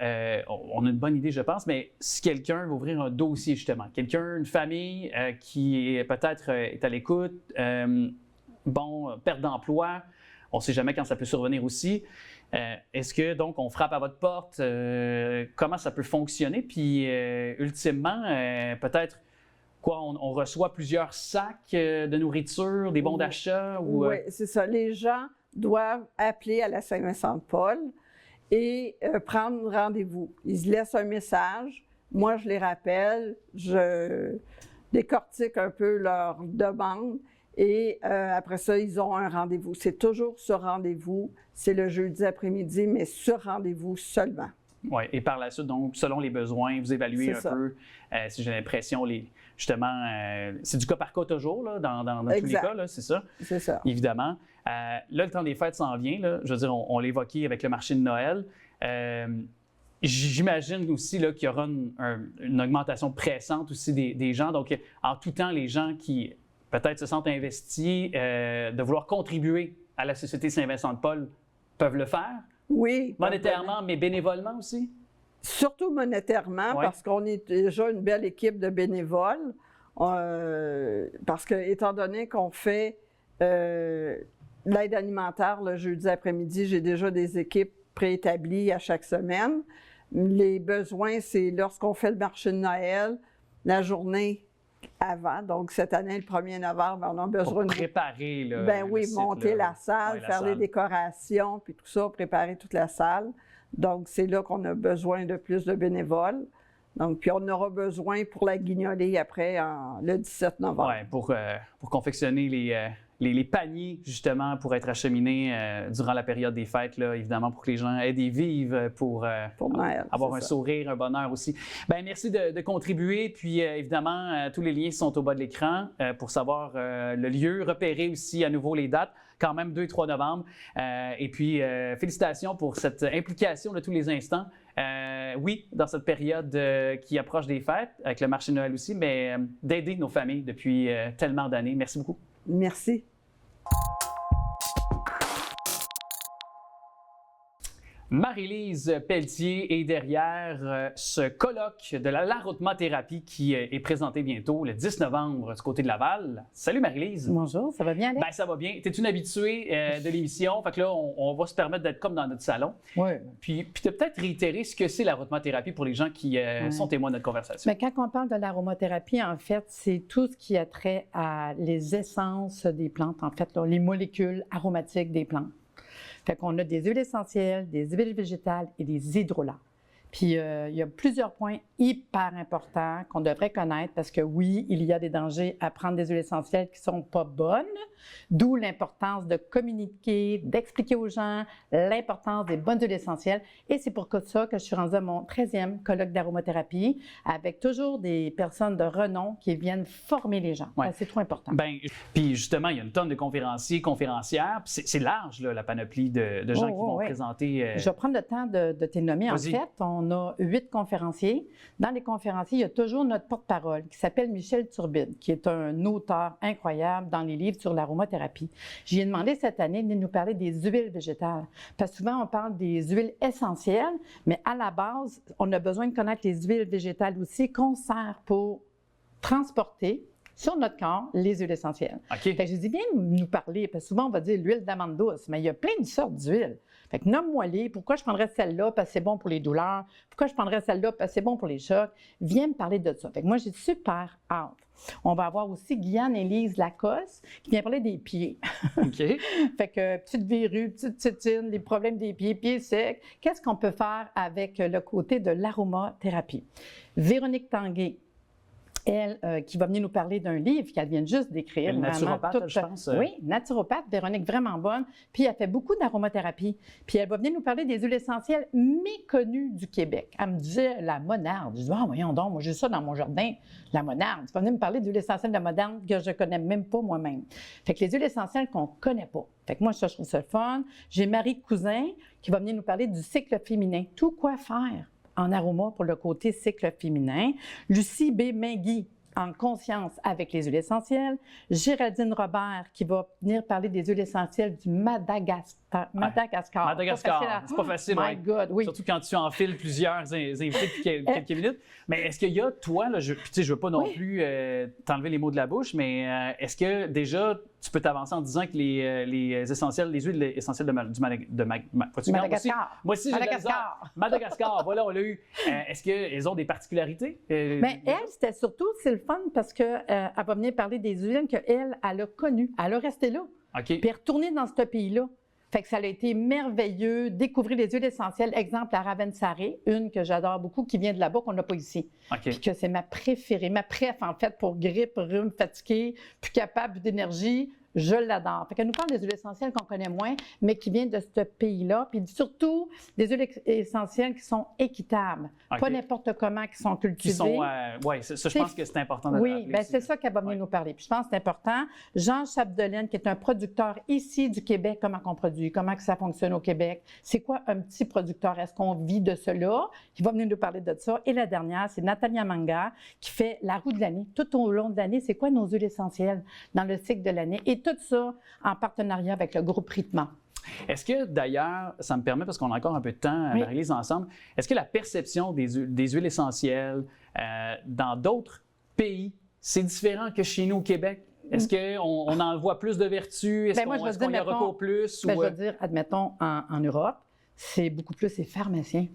on a une bonne idée, je pense, mais si quelqu'un veut ouvrir un dossier, justement, une famille qui est peut-être est à l'écoute, perte d'emploi, on ne sait jamais quand ça peut survenir aussi. Est-ce que, donc, on frappe à votre porte? Comment ça peut fonctionner? Puis, ultimement, peut-être, quoi? On reçoit plusieurs sacs de nourriture, des bons d'achat? Oui, c'est ça. Les gens doivent appeler à la Saint-Vincent-de-Paul et prendre rendez-vous. Ils laissent un message. Moi, je les rappelle. Je décortique un peu leur demande. Et après ça, ils ont un rendez-vous. C'est toujours ce rendez-vous. C'est le jeudi après-midi, mais ce rendez-vous seulement. Oui, et par la suite, donc, selon les besoins, vous évaluez un peu, si j'ai l'impression, justement, c'est du cas par cas toujours, là, dans tous les cas, là, c'est ça? C'est ça. Évidemment. Là, le temps des fêtes s'en vient, là, je veux dire, on l'évoquait avec le marché de Noël. J'imagine aussi qu'il y aura une augmentation pressante aussi des gens. Donc, en tout temps, les gens qui peut-être se sentent investis de vouloir contribuer à la Société Saint-Vincent-de-Paul peuvent le faire. Oui. Monétairement, mais bénévolement aussi? Surtout monétairement, parce qu'on est déjà une belle équipe de bénévoles. Parce que, étant donné qu'on fait l'aide alimentaire le jeudi après-midi, j'ai déjà des équipes préétablies à chaque semaine. Les besoins, c'est lorsqu'on fait le marché de Noël, la journée avant. Donc, cette année, le 1er novembre, on a besoin de préparer le site, monter la salle, faire les décorations, puis tout ça, préparer toute la salle. Donc, c'est là qu'on a besoin de plus de bénévoles. Donc, puis on aura besoin pour la guignolée après, le 17 novembre. Oui, pour confectionner les paniers, justement, pour être acheminés durant la période des fêtes, là, évidemment, pour que les gens aient des vives pour Noël, avoir un sourire, un bonheur aussi. Bien, merci de contribuer. Puis, évidemment, tous les liens sont au bas de l'écran pour savoir le lieu, repérer aussi à nouveau les dates, quand même 2 et 3 novembre. Et puis, félicitations pour cette implication de tous les instants. Oui, dans cette période qui approche des fêtes, avec le marché de Noël aussi, mais d'aider nos familles depuis tellement d'années. Merci beaucoup. Merci. Marie-Lise Pelletier est derrière ce colloque de l'aromathérapie qui est présenté bientôt le 10 novembre du côté de Laval. Salut Marie-Lise. Bonjour, ça va bien, Alex? Bien, ça va bien. Tu es une habituée de l'émission, fait que là, on va se permettre d'être comme dans notre salon. Oui. Puis de peut-être réitérer ce que c'est l'aromathérapie pour les gens qui sont témoins de notre conversation. Mais quand on parle de l'aromathérapie, en fait, c'est tout ce qui a trait à les essences des plantes, en fait, là, les molécules aromatiques des plantes. Fait qu'on a des huiles essentielles, des huiles végétales et des hydrolats. Puis, il y a plusieurs points hyper importants qu'on devrait connaître parce que oui, il y a des dangers à prendre des huiles essentielles qui ne sont pas bonnes, d'où l'importance de communiquer, d'expliquer aux gens l'importance des bonnes huiles essentielles. Et c'est pour ça que je suis rendue à mon 13e colloque d'aromathérapie avec toujours des personnes de renom qui viennent former les gens. Ouais. C'est trop important. Bien, puis justement, il y a une tonne de conférenciers, conférencières. C'est large, là, la panoplie de gens qui vont présenter. Je vais prendre le temps de te nommer. En fait, on a 8 conférenciers. Dans les conférenciers, il y a toujours notre porte-parole qui s'appelle Michel Turbide, qui est un auteur incroyable dans les livres sur l'aromathérapie. J'y ai demandé cette année de nous parler des huiles végétales. Parce que souvent, on parle des huiles essentielles, mais à la base, on a besoin de connaître les huiles végétales aussi qu'on sert pour transporter sur notre corps les huiles essentielles. Okay. Fait que j'ai dit, viens nous parler, parce que souvent, on va dire l'huile d'amande douce, mais il y a plein de sortes d'huiles. Fait que nomme-moi-les. Pourquoi je prendrais celle-là parce que c'est bon pour les douleurs? Pourquoi je prendrais celle-là parce que c'est bon pour les chocs? Viens me parler de ça. Fait que moi, j'ai super hâte. On va avoir aussi Guyane-Élise Lacoste qui vient parler des pieds. OK. Fait que petite verrue, petite tétine, des problèmes des pieds, pieds secs. Qu'est-ce qu'on peut faire avec le côté de l'aromathérapie? Véronique Tanguay, elle, qui va venir nous parler d'un livre qu'elle vient juste d'écrire. Une naturopathe, je pense. Oui, naturopathe, Véronique, vraiment bonne. Puis elle fait beaucoup d'aromathérapie. Puis elle va venir nous parler des huiles essentielles méconnues du Québec. Elle me disait la monarde. Je dis, voyons donc, moi j'ai ça dans mon jardin, la monarde. Tu vas venir me parler d'huiles essentielles de monarde que je ne connais même pas moi-même. Fait que les huiles essentielles qu'on ne connaît pas. Fait que moi, ça, je trouve ça le fun. J'ai Marie Cousin qui va venir nous parler du cycle féminin. Tout quoi faire en aroma pour le côté cycle féminin. Lucie B. Mingui, en conscience avec les huiles essentielles. Géraldine Robert, qui va venir parler des huiles essentielles du Madagascar. Madagascar, c'est pas facile. My God, oui. Surtout quand tu enfiles plusieurs invités depuis quelques minutes. Mais est-ce qu'il y a, toi, là, je veux pas non plus t'enlever les mots de la bouche, mais est-ce que déjà, tu peux t'avancer en disant que les huiles essentielles de Madagascar. Moi aussi, j'ai de la misère. Madagascar, voilà, on l'a eu. Est-ce qu'elles ont des particularités? Bien, elle, c'était surtout, c'est le fun parce qu'elle va venir parler des huiles qu'elle a connues. Elle a resté là. OK. Puis elle est retournée dans ce pays-là. Fait que ça a été merveilleux, découvrir les huiles essentielles. Exemple, la Ravensaré, une que j'adore beaucoup, qui vient de là-bas, qu'on n'a pas ici. OK. Puis que c'est ma préférée, ma préf, en fait, pour grippe, rhume, fatigué, plus capable d'énergie. Je l'adore. Fait qu'elle nous parle des huiles essentielles qu'on connaît moins, mais qui viennent de ce pays-là. Puis surtout, des huiles essentielles qui sont équitables. OK. Pas n'importe comment, qui sont cultivées. Qui sont, oui, ça, je pense que c'est important de le Oui, rappeler bien, aussi. c'est ça qu'elle va venir nous parler. Puis je pense que c'est important. Jean Chapdelaine, qui est un producteur ici du Québec, comment on produit, comment que ça fonctionne au Québec. C'est quoi un petit producteur? Est-ce qu'on vit de cela? Il va venir nous parler de ça. Et la dernière, c'est Nathalie Manga, qui fait la roue de l'année. Tout au long de l'année, c'est quoi nos huiles essentielles dans le cycle de l'année? Et tout ça en partenariat avec le groupe Ritma. Est-ce que, d'ailleurs, ça me permet, parce qu'on a encore un peu de temps, Oui. Marie-Lise, ensemble, est-ce que la perception des huiles essentielles dans d'autres pays, c'est différent que chez nous au Québec? Est-ce qu'on en voit plus de vertus? Est-ce Ben, moi, je vais qu'on y dire, recourt plus? Ben, ou, je veux dire, admettons, en Europe, c'est beaucoup plus les pharmaciens.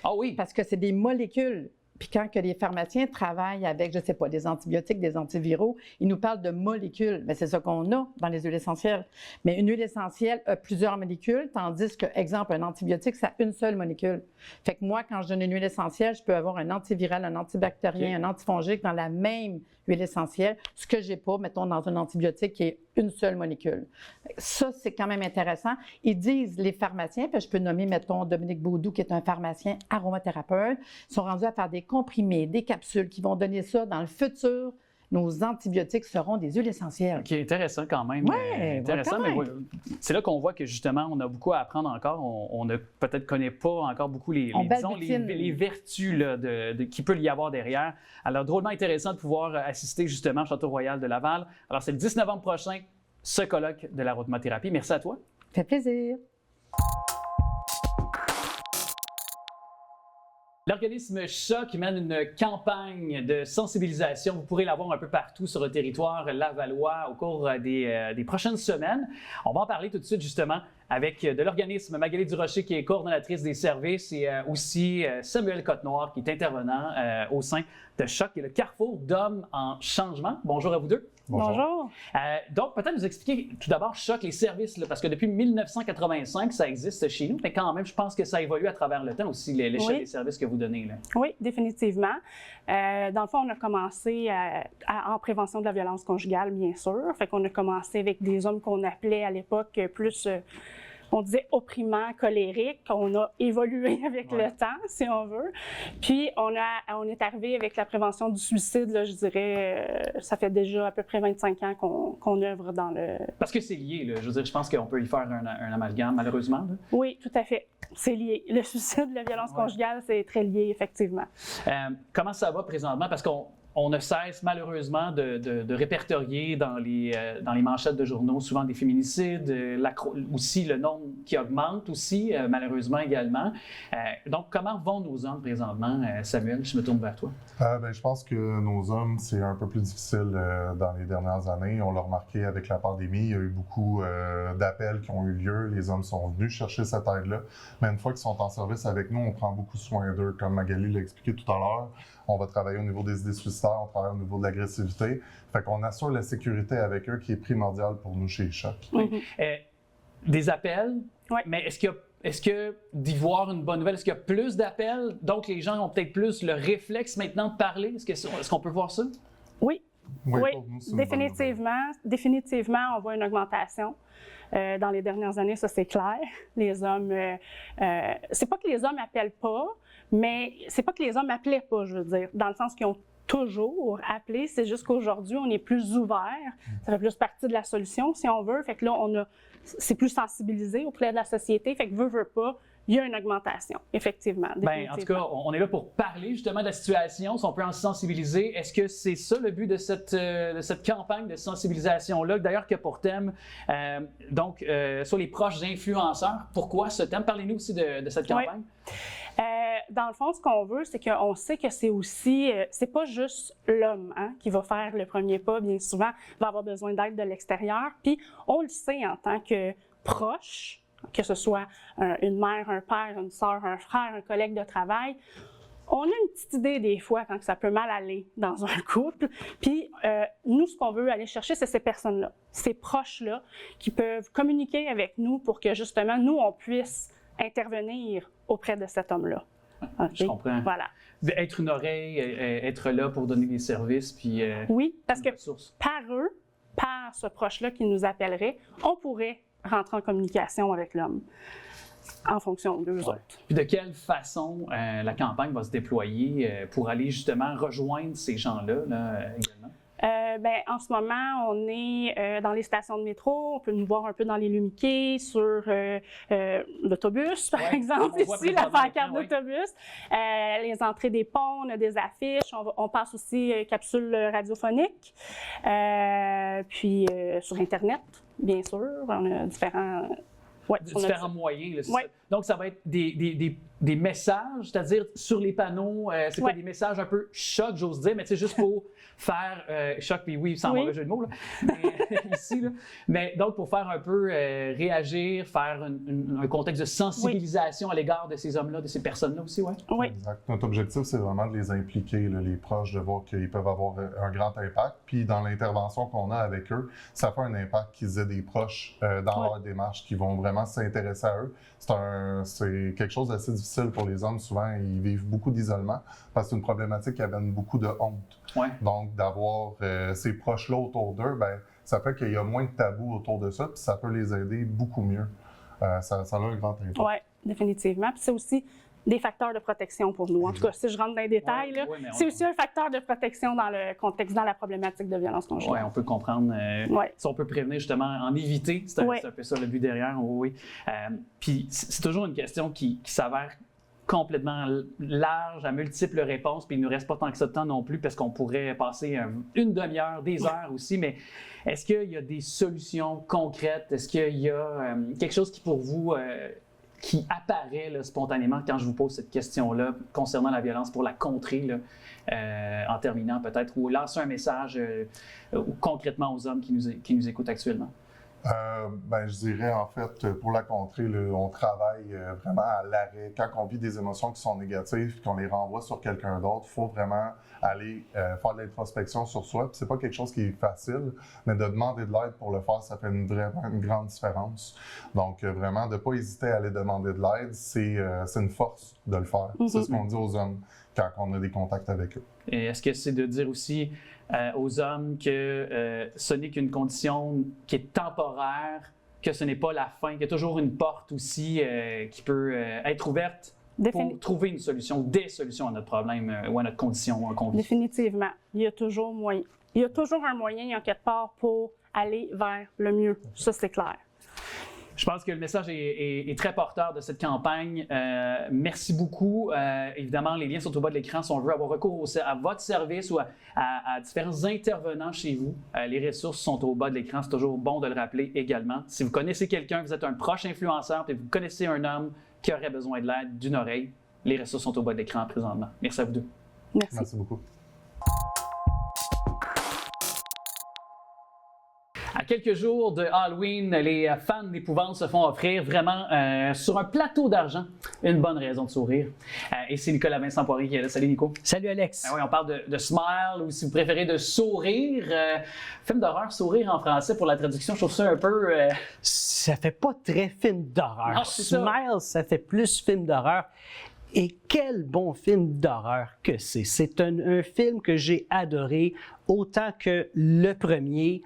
Ah oui! Parce que c'est des molécules. Puis quand que les pharmaciens travaillent avec, je ne sais pas, des antibiotiques, des antiviraux, ils nous parlent de molécules. Mais c'est ça qu'on a dans les huiles essentielles. Mais une huile essentielle a plusieurs molécules, tandis que, exemple, un antibiotique, ça a une seule molécule. Fait que moi, quand je donne une huile essentielle, je peux avoir un antiviral, un antibactérien, un antifongique dans la même huile essentielle, ce que j'ai pas, mettons, dans un antibiotique qui est une seule molécule. Ça, c'est quand même intéressant. Ils disent, les pharmaciens, puis je peux nommer, mettons, Dominique Baudou, qui est un pharmacien aromathérapeute, sont rendus à faire des comprimés, des capsules qui vont donner ça dans le futur. Nos antibiotiques seront des huiles essentielles. OK, intéressant quand même. Ouais, intéressant, quand mais même. ouais, c'est là qu'on voit que justement, on a beaucoup à apprendre encore. On ne peut-être connaît pas encore beaucoup On disons, balbutine. les vertus là, qu'il peut y avoir derrière. Alors, drôlement intéressant de pouvoir assister justement au Château Royal de Laval. Alors, c'est le 10 novembre prochain, ce colloque de l'aromathérapie. Merci à toi. Ça fait plaisir. L'organisme Choc mène une campagne de sensibilisation. Vous pourrez la voir un peu partout sur le territoire lavallois au cours des prochaines semaines. On va en parler tout de suite justement avec de l'organisme Magali Durocher qui est coordonnatrice des services et aussi Samuel Côte-Noire qui est intervenant au sein de Choc et le Carrefour d'hommes en changement. Bonjour à vous deux. Bonjour. Donc, peut-être nous expliquer tout d'abord Choc, les services, là, parce que depuis 1985, ça existe chez nous, mais quand même, je pense que ça évolue à travers le temps aussi, l'échelle des services que vous donnez. Là. Oui, définitivement. Dans le fond, on a commencé en prévention de la violence conjugale, bien sûr. Fait qu'on a commencé avec des hommes qu'on appelait à l'époque plus... on disait opprimants, colériques. On a évolué avec le temps, si on veut. Puis, on est arrivé avec la prévention du suicide, là, je dirais, ça fait déjà à peu près 25 ans qu'on œuvre dans le... Parce que c'est lié, là. Je veux dire, je pense qu'on peut y faire un amalgame, malheureusement. Là. Oui, tout à fait. C'est lié. Le suicide, la violence conjugale, c'est très lié, effectivement. Comment ça va présentement? Parce qu'on ne cesse malheureusement de répertorier dans les manchettes de journaux souvent des féminicides, aussi le nombre qui augmente aussi, malheureusement également. Donc, comment vont nos hommes présentement, Samuel? Je me tourne vers toi. Je pense que nos hommes, c'est un peu plus difficile dans les dernières années. On l'a remarqué avec la pandémie. Il y a eu beaucoup d'appels qui ont eu lieu. Les hommes sont venus chercher cette aide-là. Mais une fois qu'ils sont en service avec nous, on prend beaucoup soin d'eux. Comme Magali l'a expliqué tout à l'heure, on va travailler au niveau des idées suicidaires, on travaille au niveau de l'agressivité. Fait qu'on assure la sécurité avec eux qui est primordiale pour nous chez Choc. Des appels, Oui. mais est-ce que d'y voir une bonne nouvelle, est-ce qu'il y a plus d'appels? Donc, les gens ont peut-être plus le réflexe maintenant de parler. Est-ce qu'on peut voir ça? Oui. Oui, Oui, pour nous, c'est une bonne nouvelle. définitivement, on voit une augmentation. Dans les dernières années, ça c'est clair. Les hommes, c'est pas que les hommes appellent pas, mais c'est pas que les hommes appelaient pas, je veux dire, dans le sens qu'ils ont toujours appelé. C'est juste qu'aujourd'hui, on est plus ouvert. Ça fait plus partie de la solution, si on veut. Fait que là, c'est plus sensibilisé auprès de la société. Fait que veut pas. Il y a une augmentation, effectivement. Bien, en tout cas, on est là pour parler justement de la situation, si on peut en sensibiliser. Est-ce que c'est ça le but de cette campagne de sensibilisation-là, d'ailleurs, qui a pour thème, sur les proches influenceurs? Pourquoi ce thème? Parlez-nous aussi de cette campagne. Ouais. Dans le fond, ce qu'on veut, c'est qu'on sait que c'est aussi, c'est pas juste l'homme qui va faire le premier pas, bien souvent, va avoir besoin d'aide de l'extérieur. Puis on le sait en tant que proche, que ce soit une mère, un père, une sœur, un frère, un collègue de travail. On a une petite idée des fois quand ça peut mal aller dans un couple. Puis nous, ce qu'on veut aller chercher, c'est ces personnes-là, ces proches-là qui peuvent communiquer avec nous pour que justement, nous, on puisse intervenir auprès de cet homme-là. Okay? Je comprends. Voilà. Être une oreille, être là pour donner des services, puis oui, parce que ressources. par ce proche-là qui nous appellerait, on pourrait rentrer en communication avec l'homme. En fonction d'eux autres. Puis de quelle façon la campagne va se déployer pour aller justement rejoindre ces gens-là également? En ce moment, on est dans les stations de métro. On peut nous voir un peu dans les lumiquets, sur l'autobus, par exemple, ici, la pancarte d'autobus. Les entrées des ponts, on a des affiches. On passe aussi capsules radiophoniques. Puis sur Internet, bien sûr. On a différents... différents moyens. Ouais. Donc, ça va être des messages, c'est-à-dire sur les panneaux, c'est quoi des messages un peu choc, j'ose dire, mais c'est juste pour faire choc, puis oui, sans mauvais jeu de mots, là, mais, ici. Là. Mais donc, pour faire un peu réagir, faire un contexte de sensibilisation à l'égard de ces hommes-là, de ces personnes-là aussi, Oui. Exact. Notre objectif, c'est vraiment de les impliquer, là, les proches, de voir qu'ils peuvent avoir un grand impact. Puis, dans l'intervention qu'on a avec eux, ça fait un impact qu'ils aient des proches dans leur démarche qui vont vraiment s'intéresser à eux. C'est quelque chose d'assez difficile pour les hommes. Souvent, ils vivent beaucoup d'isolement parce que c'est une problématique qui amène beaucoup de honte. Ouais. Donc, d'avoir ces proches-là autour d'eux, ça fait qu'il y a moins de tabous autour de ça, puis ça peut les aider beaucoup mieux. Ça a un grand impact. Oui, définitivement. Puis c'est aussi des facteurs de protection pour nous. En tout cas, si je rentre dans les détails, c'est aussi un facteur de protection dans le contexte, dans la problématique de violence conjugale. Oui, on peut comprendre. Si on peut prévenir, justement, en éviter, c'est un peu ça le but derrière. Oui. Puis c'est toujours une question qui s'avère complètement large, à multiples réponses, puis il ne nous reste pas tant que ça de temps non plus, parce qu'on pourrait passer une demi-heure, des heures aussi, mais est-ce qu'il y a des solutions concrètes? Est-ce qu'il y a quelque chose qui, pour vous, qui apparaît là, spontanément quand je vous pose cette question-là concernant la violence pour la contrer, là, en terminant peut-être, ou lancer un message concrètement aux hommes qui nous écoutent actuellement? Je dirais, en fait, pour la contrer, on travaille vraiment à l'arrêt. Quand on vit des émotions qui sont négatives et qu'on les renvoie sur quelqu'un d'autre, il faut vraiment aller faire de l'introspection sur soi. Puis c'est pas quelque chose qui est facile, mais de demander de l'aide pour le faire, ça fait vraiment une grande différence. Donc, vraiment, de ne pas hésiter à aller demander de l'aide, c'est une force de le faire. C'est ce qu'on dit aux hommes quand on a des contacts avec eux. Et est-ce que c'est de dire aussi aux hommes que ce n'est qu'une condition qui est temporaire, que ce n'est pas la fin, qu'il y a toujours une porte aussi qui peut être ouverte pour trouver une solution, des solutions à notre problème ou à notre condition qu'on vit? Définitivement. Il y a toujours moyen. Il y a toujours un moyen, en quelque part, pour aller vers le mieux. Ça, c'est clair. Je pense que le message est très porteur de cette campagne. Merci beaucoup. Évidemment, les liens sont au bas de l'écran si on veut avoir recours à votre service ou à différents intervenants chez vous. Les ressources sont au bas de l'écran. C'est toujours bon de le rappeler également. Si vous connaissez quelqu'un, vous êtes un proche influenceur, puis vous connaissez un homme qui aurait besoin de l'aide, d'une oreille, les ressources sont au bas de l'écran présentement. Merci à vous deux. Merci beaucoup. À quelques jours de Halloween, les fans d'épouvante se font offrir vraiment sur un plateau d'argent une bonne raison de sourire. Et c'est Nicolas Vincent Poirier qui est là. Salut Nico. Salut Alex. Oui, on parle de smile ou si vous préférez de sourire. Film d'horreur, sourire en français pour la traduction, je trouve ça un peu... Ça fait pas très film d'horreur. Smile, ça fait plus film d'horreur. Et quel bon film d'horreur que c'est. C'est un film que j'ai adoré autant que le premier.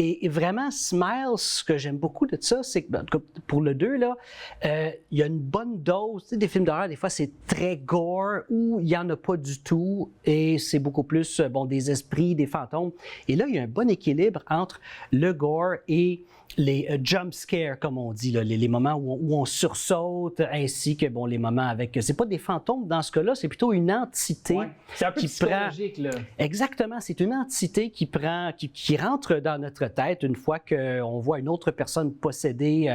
Et vraiment, Smile, ce que j'aime beaucoup de ça, c'est que pour le 2, là, il y a une bonne dose. Tu sais, des films d'horreur, des fois, c'est très gore ou il n'y en a pas du tout et c'est beaucoup plus des esprits, des fantômes. Et là, il y a un bon équilibre entre le gore et les jump scares, comme on dit, là, les moments où on sursaute, ainsi que les moments avec... C'est pas des fantômes dans ce cas-là, c'est plutôt une entité c'est un peu psychologique, là. Exactement, c'est une entité qui rentre dans notre tête une fois qu'on voit une autre personne possédée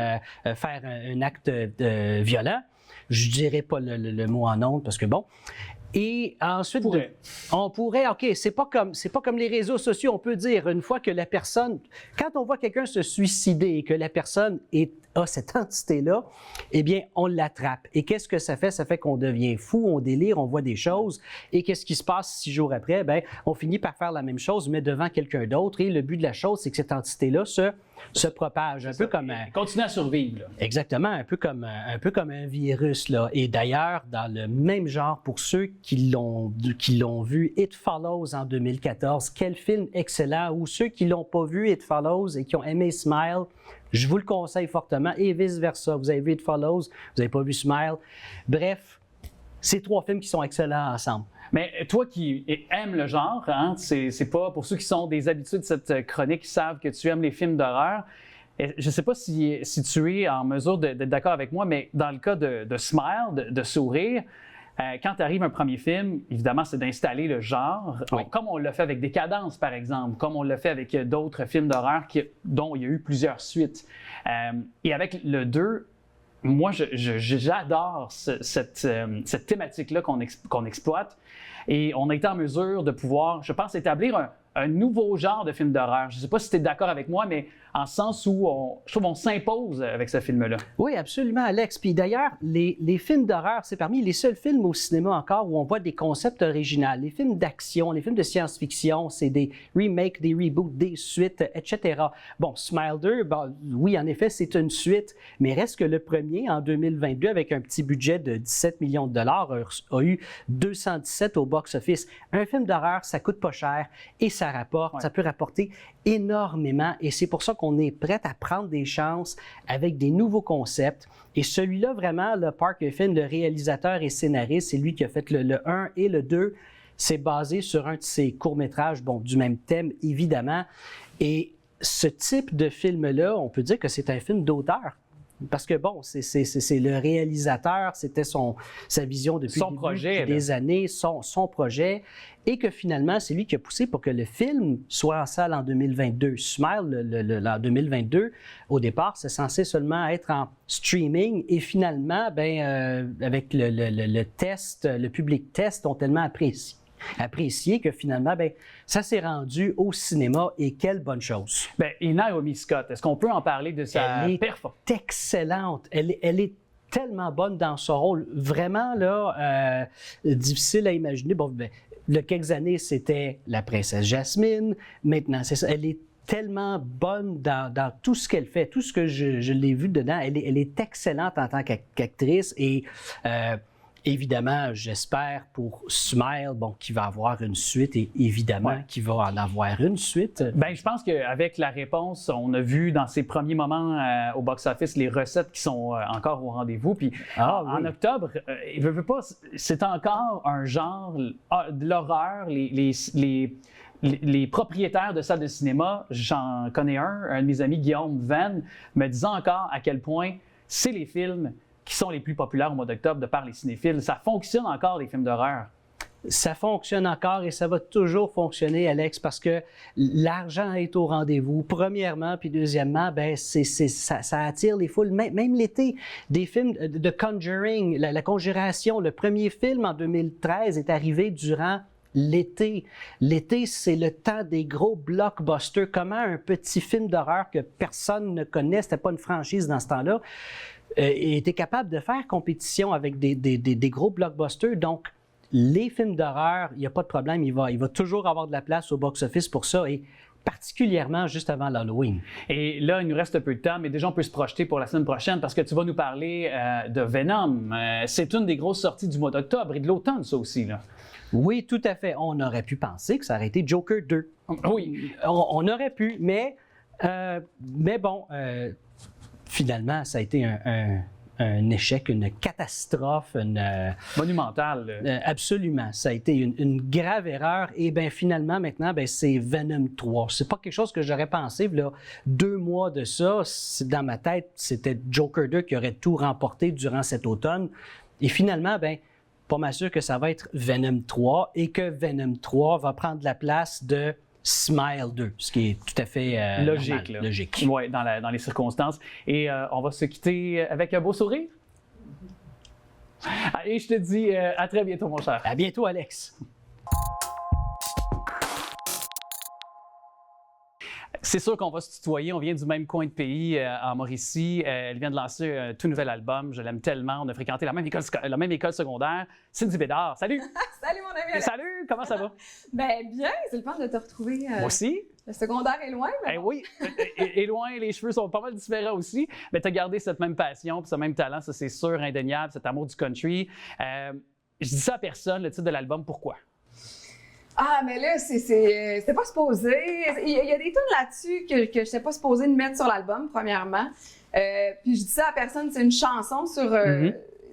faire un acte violent. Je dirais pas le mot en ondes parce que bon. Et ensuite, on pourrait, OK, c'est pas comme les réseaux sociaux, on peut dire, une fois que la personne, quand on voit quelqu'un se suicider et que la personne a cette entité-là, eh bien, on l'attrape. Et qu'est-ce que ça fait? Ça fait qu'on devient fou, on délire, on voit des choses. Et qu'est-ce qui se passe 6 jours après? Bien, on finit par faire la même chose, mais devant quelqu'un d'autre. Et le but de la chose, c'est que cette entité-là se propage. Un peu comme continue à survivre. Là. Exactement, un peu comme un virus. Là. Et d'ailleurs, dans le même genre, pour ceux qui l'ont vu, It Follows en 2014, quel film excellent. Ou ceux qui l'ont pas vu, It Follows, et qui ont aimé Smile, je vous le conseille fortement, et vice-versa. Vous avez vu It Follows, vous n'avez pas vu Smile. Bref, c'est 3 films qui sont excellents ensemble. Mais toi qui aimes le genre, hein, c'est pas pour ceux qui sont des habitués de cette chronique, qui savent que tu aimes les films d'horreur. Je ne sais pas si tu es en mesure d'être d'accord avec moi, mais dans le cas de Smile, de Sourire, quand arrive un premier film, évidemment, c'est d'installer le genre, Oui. comme on l'a fait avec Décadence, par exemple, comme on l'a fait avec d'autres films d'horreur dont il y a eu plusieurs suites. Et avec le 2, moi, j'adore cette thématique-là qu'on exploite. Et on a été en mesure de pouvoir, je pense, établir un nouveau genre de film d'horreur. Je ne sais pas si tu es d'accord avec moi, mais en sens où je trouve qu'on s'impose avec ce film-là. Oui, absolument, Alex. Puis d'ailleurs, les films d'horreur, c'est parmi les seuls films au cinéma encore où on voit des concepts originaux. Les films d'action, les films de science-fiction, c'est des remakes, des reboots, des suites, etc. Bon, Smile 2, bon, oui, en effet, c'est une suite, mais reste que le premier, en 2022, avec un petit budget de 17 millions de dollars, a eu 217 au box-office. Un film d'horreur, ça coûte pas cher et ça rapporte, ça peut rapporter énormément et c'est pour ça qu'on est prêt à prendre des chances avec des nouveaux concepts. Et celui-là, vraiment, le Park Finn, le réalisateur et scénariste, c'est lui qui a fait le 1 et le 2. C'est basé sur un de ses courts-métrages, bon, du même thème, évidemment. Et ce type de film-là, on peut dire que c'est un film d'auteur. Parce que, bon, c'est le réalisateur, c'était sa vision depuis des années, son projet, et que finalement, c'est lui qui a poussé pour que le film soit en salle en 2022. Smile, en 2022, au départ, c'est censé seulement être en streaming, et finalement, avec le test, le public test ont tellement apprécié que finalement, ça s'est rendu au cinéma et quelle bonne chose. Et Naomi Scott, est-ce qu'on peut en parler de sa performance? Elle est excellente. Elle est tellement bonne dans son rôle. Vraiment, là, difficile à imaginer. Bon, il y a quelques années, c'était la princesse Jasmine. Maintenant, c'est ça. Elle est tellement bonne dans tout ce qu'elle fait. Tout ce que je l'ai vu dedans, elle est excellente en tant qu'actrice et... évidemment, j'espère pour Smile, qu'il va avoir une suite et évidemment qu'il va en avoir une suite. Je pense qu'avec la réponse, on a vu dans ces premiers moments au box-office les recettes qui sont encore au rendez-vous. Puis en octobre, c'est encore un genre de l'horreur. Les propriétaires de salles de cinéma, j'en connais un de mes amis, Guillaume Venn, me disant encore à quel point c'est les films qui sont les plus populaires au mois d'octobre de par les cinéphiles. Ça fonctionne encore, les films d'horreur. Ça fonctionne encore et ça va toujours fonctionner, Alex, parce que l'argent est au rendez-vous, premièrement, puis deuxièmement, ça attire les foules. Même l'été, des films de Conjuring, la Conjuration, le premier film en 2013 est arrivé durant l'été. L'été, c'est le temps des gros blockbusters. Comment un petit film d'horreur que personne ne connaît, c'était pas une franchise dans ce temps-là, était capable de faire compétition avec des gros blockbusters. Donc, les films d'horreur, il n'y a pas de problème, il va toujours avoir de la place au box-office pour ça, et particulièrement juste avant l'Halloween. Et là, il nous reste un peu de temps, mais déjà, on peut se projeter pour la semaine prochaine parce que tu vas nous parler de Venom. C'est une des grosses sorties du mois d'octobre et de l'automne, ça aussi, là. Oui, tout à fait. On aurait pu penser que ça aurait été Joker 2. Oui. On aurait pu, mais bon... finalement, ça a été un échec, une catastrophe. Monumentale. Absolument. Ça a été une grave erreur. Et finalement, maintenant, c'est Venom 3. C'est pas quelque chose que j'aurais pensé, là, 2 mois de ça. Dans ma tête, c'était Joker 2 qui aurait tout remporté durant cet automne. Et finalement, pas m'assurer que ça va être Venom 3 et que Venom 3 va prendre la place de Smile 2, ce qui est tout à fait logique. Oui, dans les circonstances. Et on va se quitter avec un beau sourire. Et je te dis à très bientôt, mon cher. À bientôt, Alex. C'est sûr qu'on va se tutoyer. On vient du même coin de pays, en Mauricie. Elle vient de lancer un tout nouvel album. Je l'aime tellement. On a fréquenté la même école secondaire. Cindy Bédard, salut! Salut, mon ami Alex. Salut! Comment ça va? Ben bien, c'est le fun de te retrouver. Moi aussi. Le secondaire est loin, mais bon. Oui, et loin, les cheveux sont pas mal différents aussi. Mais tu as gardé cette même passion puis ce même talent, ça c'est sûr, indéniable, cet amour du country. Je dis ça à personne, le titre de l'album, pourquoi? Ah, mais là, c'était pas supposé. Il y a des tunes là-dessus que je n'étais pas supposée de mettre sur l'album, premièrement. Puis je dis ça à personne, c'est une chanson sur...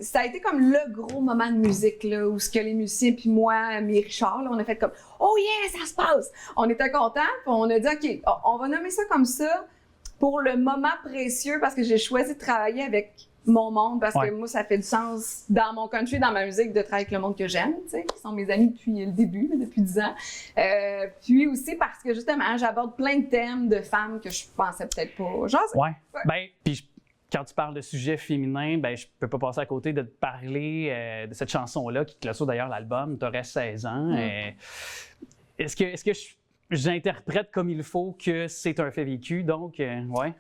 Ça a été comme le gros moment de musique, là, où ce que les musiciens, puis moi, mes Richard, là, on a fait comme « Oh yeah, ça se passe! » On était contents, puis on a dit « OK, on va nommer ça comme ça pour le moment précieux, parce que j'ai choisi de travailler avec mon monde, parce que moi, ça fait du sens dans mon country, dans ma musique, de travailler avec le monde que j'aime, tu sais, qui sont mes amis depuis le début, depuis 10 ans. Puis aussi parce que, justement, j'aborde plein de thèmes de femmes que je pensais peut-être pas. Genre, ouais. Ben, puis quand tu parles de sujets féminins, ben je peux pas passer à côté de te parler de cette chanson-là, qui clôture d'ailleurs l'album. Tu aurais 16 ans. Est-ce que j'interprète comme il faut que c'est un fait vécu, donc, ouais?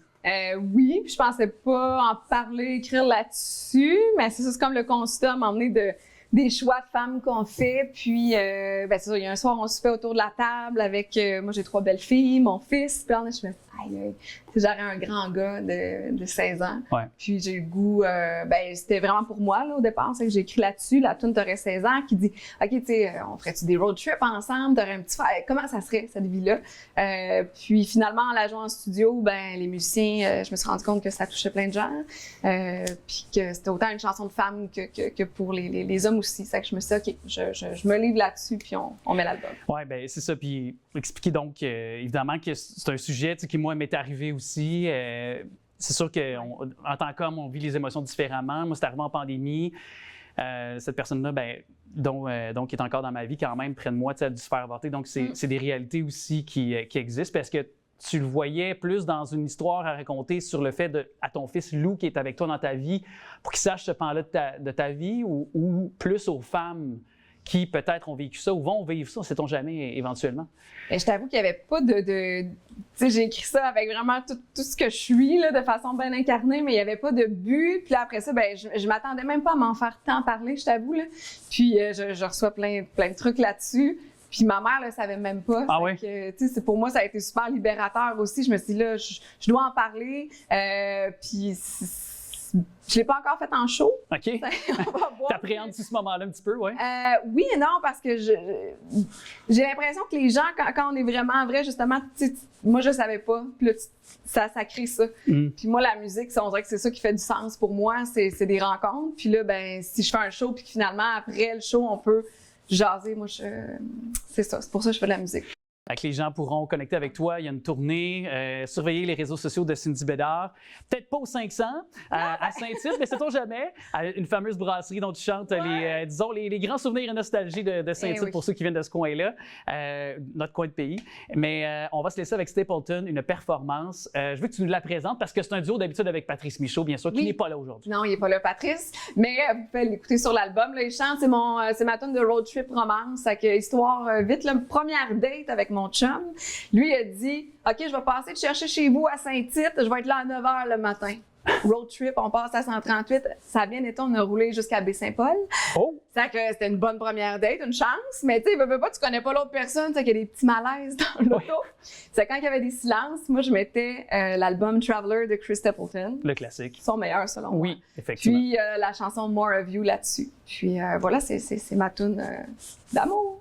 Oui, puis je pensais pas en parler, écrire là-dessus, mais c'est comme le constat à m'emmener des choix de femmes qu'on fait. Puis, ben c'est ça, il y a un soir, on se fait autour de la table avec, moi j'ai 3 belles filles, mon fils, puis là, je me dis, aïe, j'aurais un grand gars de 16 ans. Ouais. Puis j'ai le goût, ben c'était vraiment pour moi, là, au départ, c'est que j'ai écrit là-dessus, la tune t'aurais 16 ans, qui dit, OK, tu sais, on ferait-tu des road trips ensemble, t'aurais un petit frère, comment ça serait, cette vie-là? Puis finalement, en la jouant en studio, ben les musiciens, je me suis rendu compte que ça touchait plein de gens, puis que c'était autant une chanson de femme que pour les hommes aussi. C'est que je me suis dit, OK, je me livre là-dessus, puis on met l'album. Oui, bien, c'est ça. Puis expliquer donc, évidemment, que c'est un sujet qui, moi, m'est arrivé aussi. C'est sûr qu'en tant qu'homme, on vit les émotions différemment. Moi, c'est arrivé en pandémie. Cette personne-là, ben, donc, est encore dans ma vie quand même, près de moi, a dû se faire avorter. Donc, c'est des réalités aussi qui existent parce que tu le voyais plus dans une histoire à raconter sur le fait à ton fils Lou qui est avec toi dans ta vie pour qu'il sache ce pan-là de ta vie ou plus aux femmes qui peut-être ont vécu ça ou vont vivre ça, sait-on jamais éventuellement? Et je t'avoue qu'il n'y avait pas tu sais, j'ai écrit ça avec vraiment tout ce que je suis, là, de façon bien incarnée, mais il n'y avait pas de but. Puis là, après ça, ben, je m'attendais même pas à m'en faire tant parler, je t'avoue, là. Puis je reçois plein de trucs là-dessus. Puis ma mère ne savait même pas. Ah oui? Pour moi, ça a été super libérateur aussi. Je me suis dit, là, je dois en parler. Puis je ne l'ai pas encore fait en show. OK. T'appréhendes ce moment-là un petit peu, oui? Oui et non, parce que j'ai l'impression que les gens, quand on est vraiment vrai, justement, moi, je ne savais pas. Puis là, ça crée ça. Puis moi, la musique, on dirait que c'est ça qui fait du sens pour moi. C'est des rencontres. Puis là, ben, si je fais un show, puis que finalement, après le show, on peut jaser, moi, c'est ça. C'est pour ça que je fais de la musique. Que les gens pourront connecter avec toi. Il y a une tournée. Surveiller les réseaux sociaux de Cindy Bédard. Peut-être pas aux 500 à Saint-Tite, mais sait-on jamais. Une fameuse brasserie dont tu chantes les grands souvenirs et nostalgie de Saint-Tite pour ceux qui viennent de ce coin-là, notre coin de pays. Mais on va se laisser avec Stapleton, une performance. Je veux que tu nous la présentes parce que c'est un duo d'habitude avec Patrice Michaud, bien sûr, qui n'est pas là aujourd'hui. Non, il n'est pas là, Patrice. Mais vous pouvez l'écouter sur l'album. Là, il chante, c'est ma tune de road trip romance. Histoire vite, la première date avec mon chum. Lui a dit, OK, je vais passer te chercher chez vous à Saint-Tite, je vais être là à 9 h le matin. Road trip, on passe à 138. Ça vient d'été, on a roulé jusqu'à Baie-Saint-Paul. Oh! C'est que c'était une bonne première date, une chance. Mais tu sais, tu connais pas l'autre personne, c'est qu'il y a des petits malaises dans l'auto. C'est quand il y avait des silences, moi je mettais l'album Traveler de Chris Stapleton. Le classique. Son meilleur selon moi. Oui, effectivement. Puis la chanson More of You là-dessus. Puis voilà, c'est ma tune d'amour.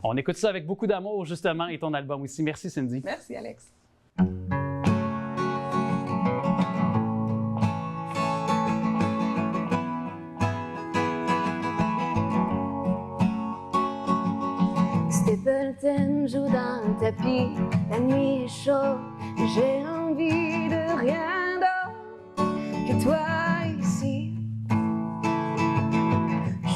On écoute ça avec beaucoup d'amour justement et ton album aussi. Merci Cindy. Merci Alex. Stapleton joue dans le tapis, la nuit est chaude, j'ai envie de rien d'autre que toi ici.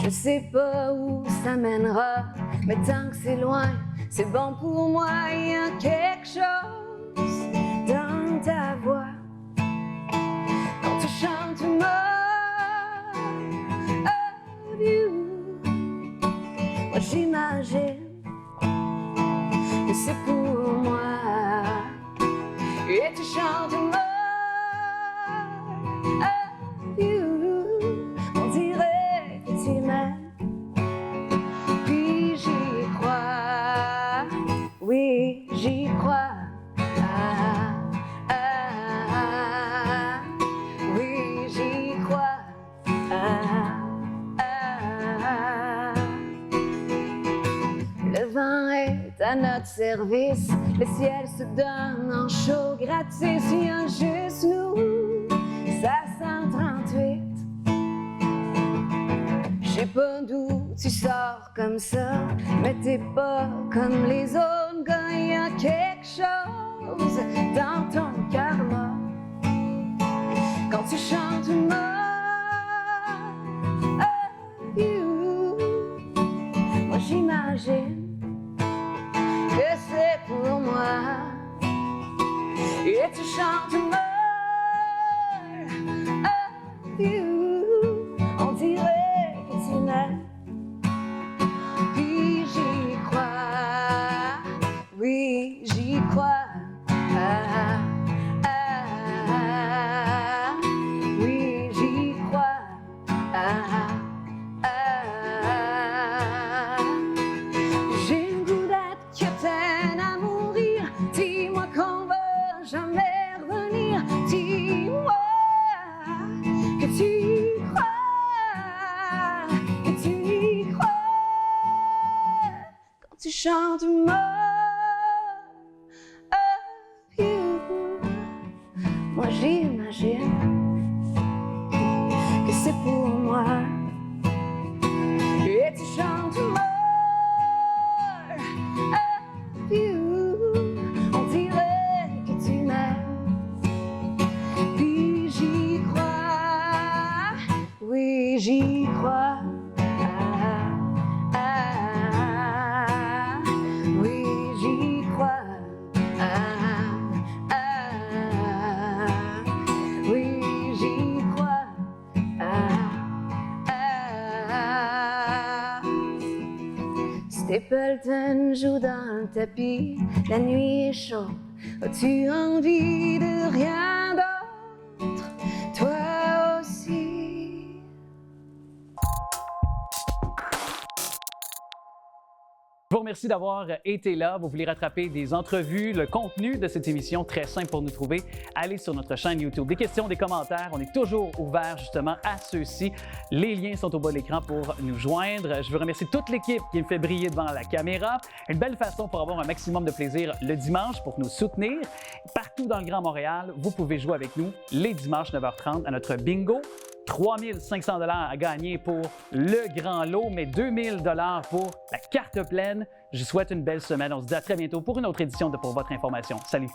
Je sais pas où ça mènera, mais tant que c'est loin, c'est bon pour moi. Il y a quelque chose dans ta voix quand tu chantes moi. Oh, à notre service. Le ciel se donne en show gratis, il y a juste nous, 538. Je sais pas d'où tu sors comme ça, mais t'es pas comme les autres quand il y a quelque chose dans ton karma. Quand tu chantes More of You, moi j'imagine que c'est pour moi. Et tu chantes More of You, on dirait que tu m'aimes. Puis j'y crois, oui j'y crois. Ah, ah, ah, oui j'y crois. Ah, ah, j'ai une goût d'être capitaine à mourir. Dis-moi qu'on va jamais revenir. Dis-moi que tu y crois, que tu y crois. Quand tu chantes More of You, moi j'imagine que c'est pour moi. Et tu chantes More of You, on dirait que tu m'aimes. Puis j'y crois, oui j'y crois. Ah, ah, oui j'y crois. Ah, ah, oui j'y crois. Ah, ah. Stapleton joue dans le tapis, la nuit est chaude. As-tu envie de rien d'autre, toi aussi? Je vous remercie d'avoir été là. Vous voulez rattraper des entrevues, le contenu de cette émission, très simple pour nous trouver. Allez sur notre chaîne YouTube. Des questions, des commentaires, on est toujours ouvert justement à ceux-ci. Les liens sont au bas de l'écran pour nous joindre. Je veux remercier toute l'équipe qui me fait briller devant la caméra. Une belle façon pour avoir un maximum de plaisir le dimanche, pour nous soutenir. Partout dans le Grand Montréal, vous pouvez jouer avec nous les dimanches 9h30 à notre bingo. 3 500 $ à gagner pour le grand lot, mais 2 000 $ pour la carte pleine. Je vous souhaite une belle semaine. On se dit à très bientôt pour une autre édition de Pour votre information. Salut!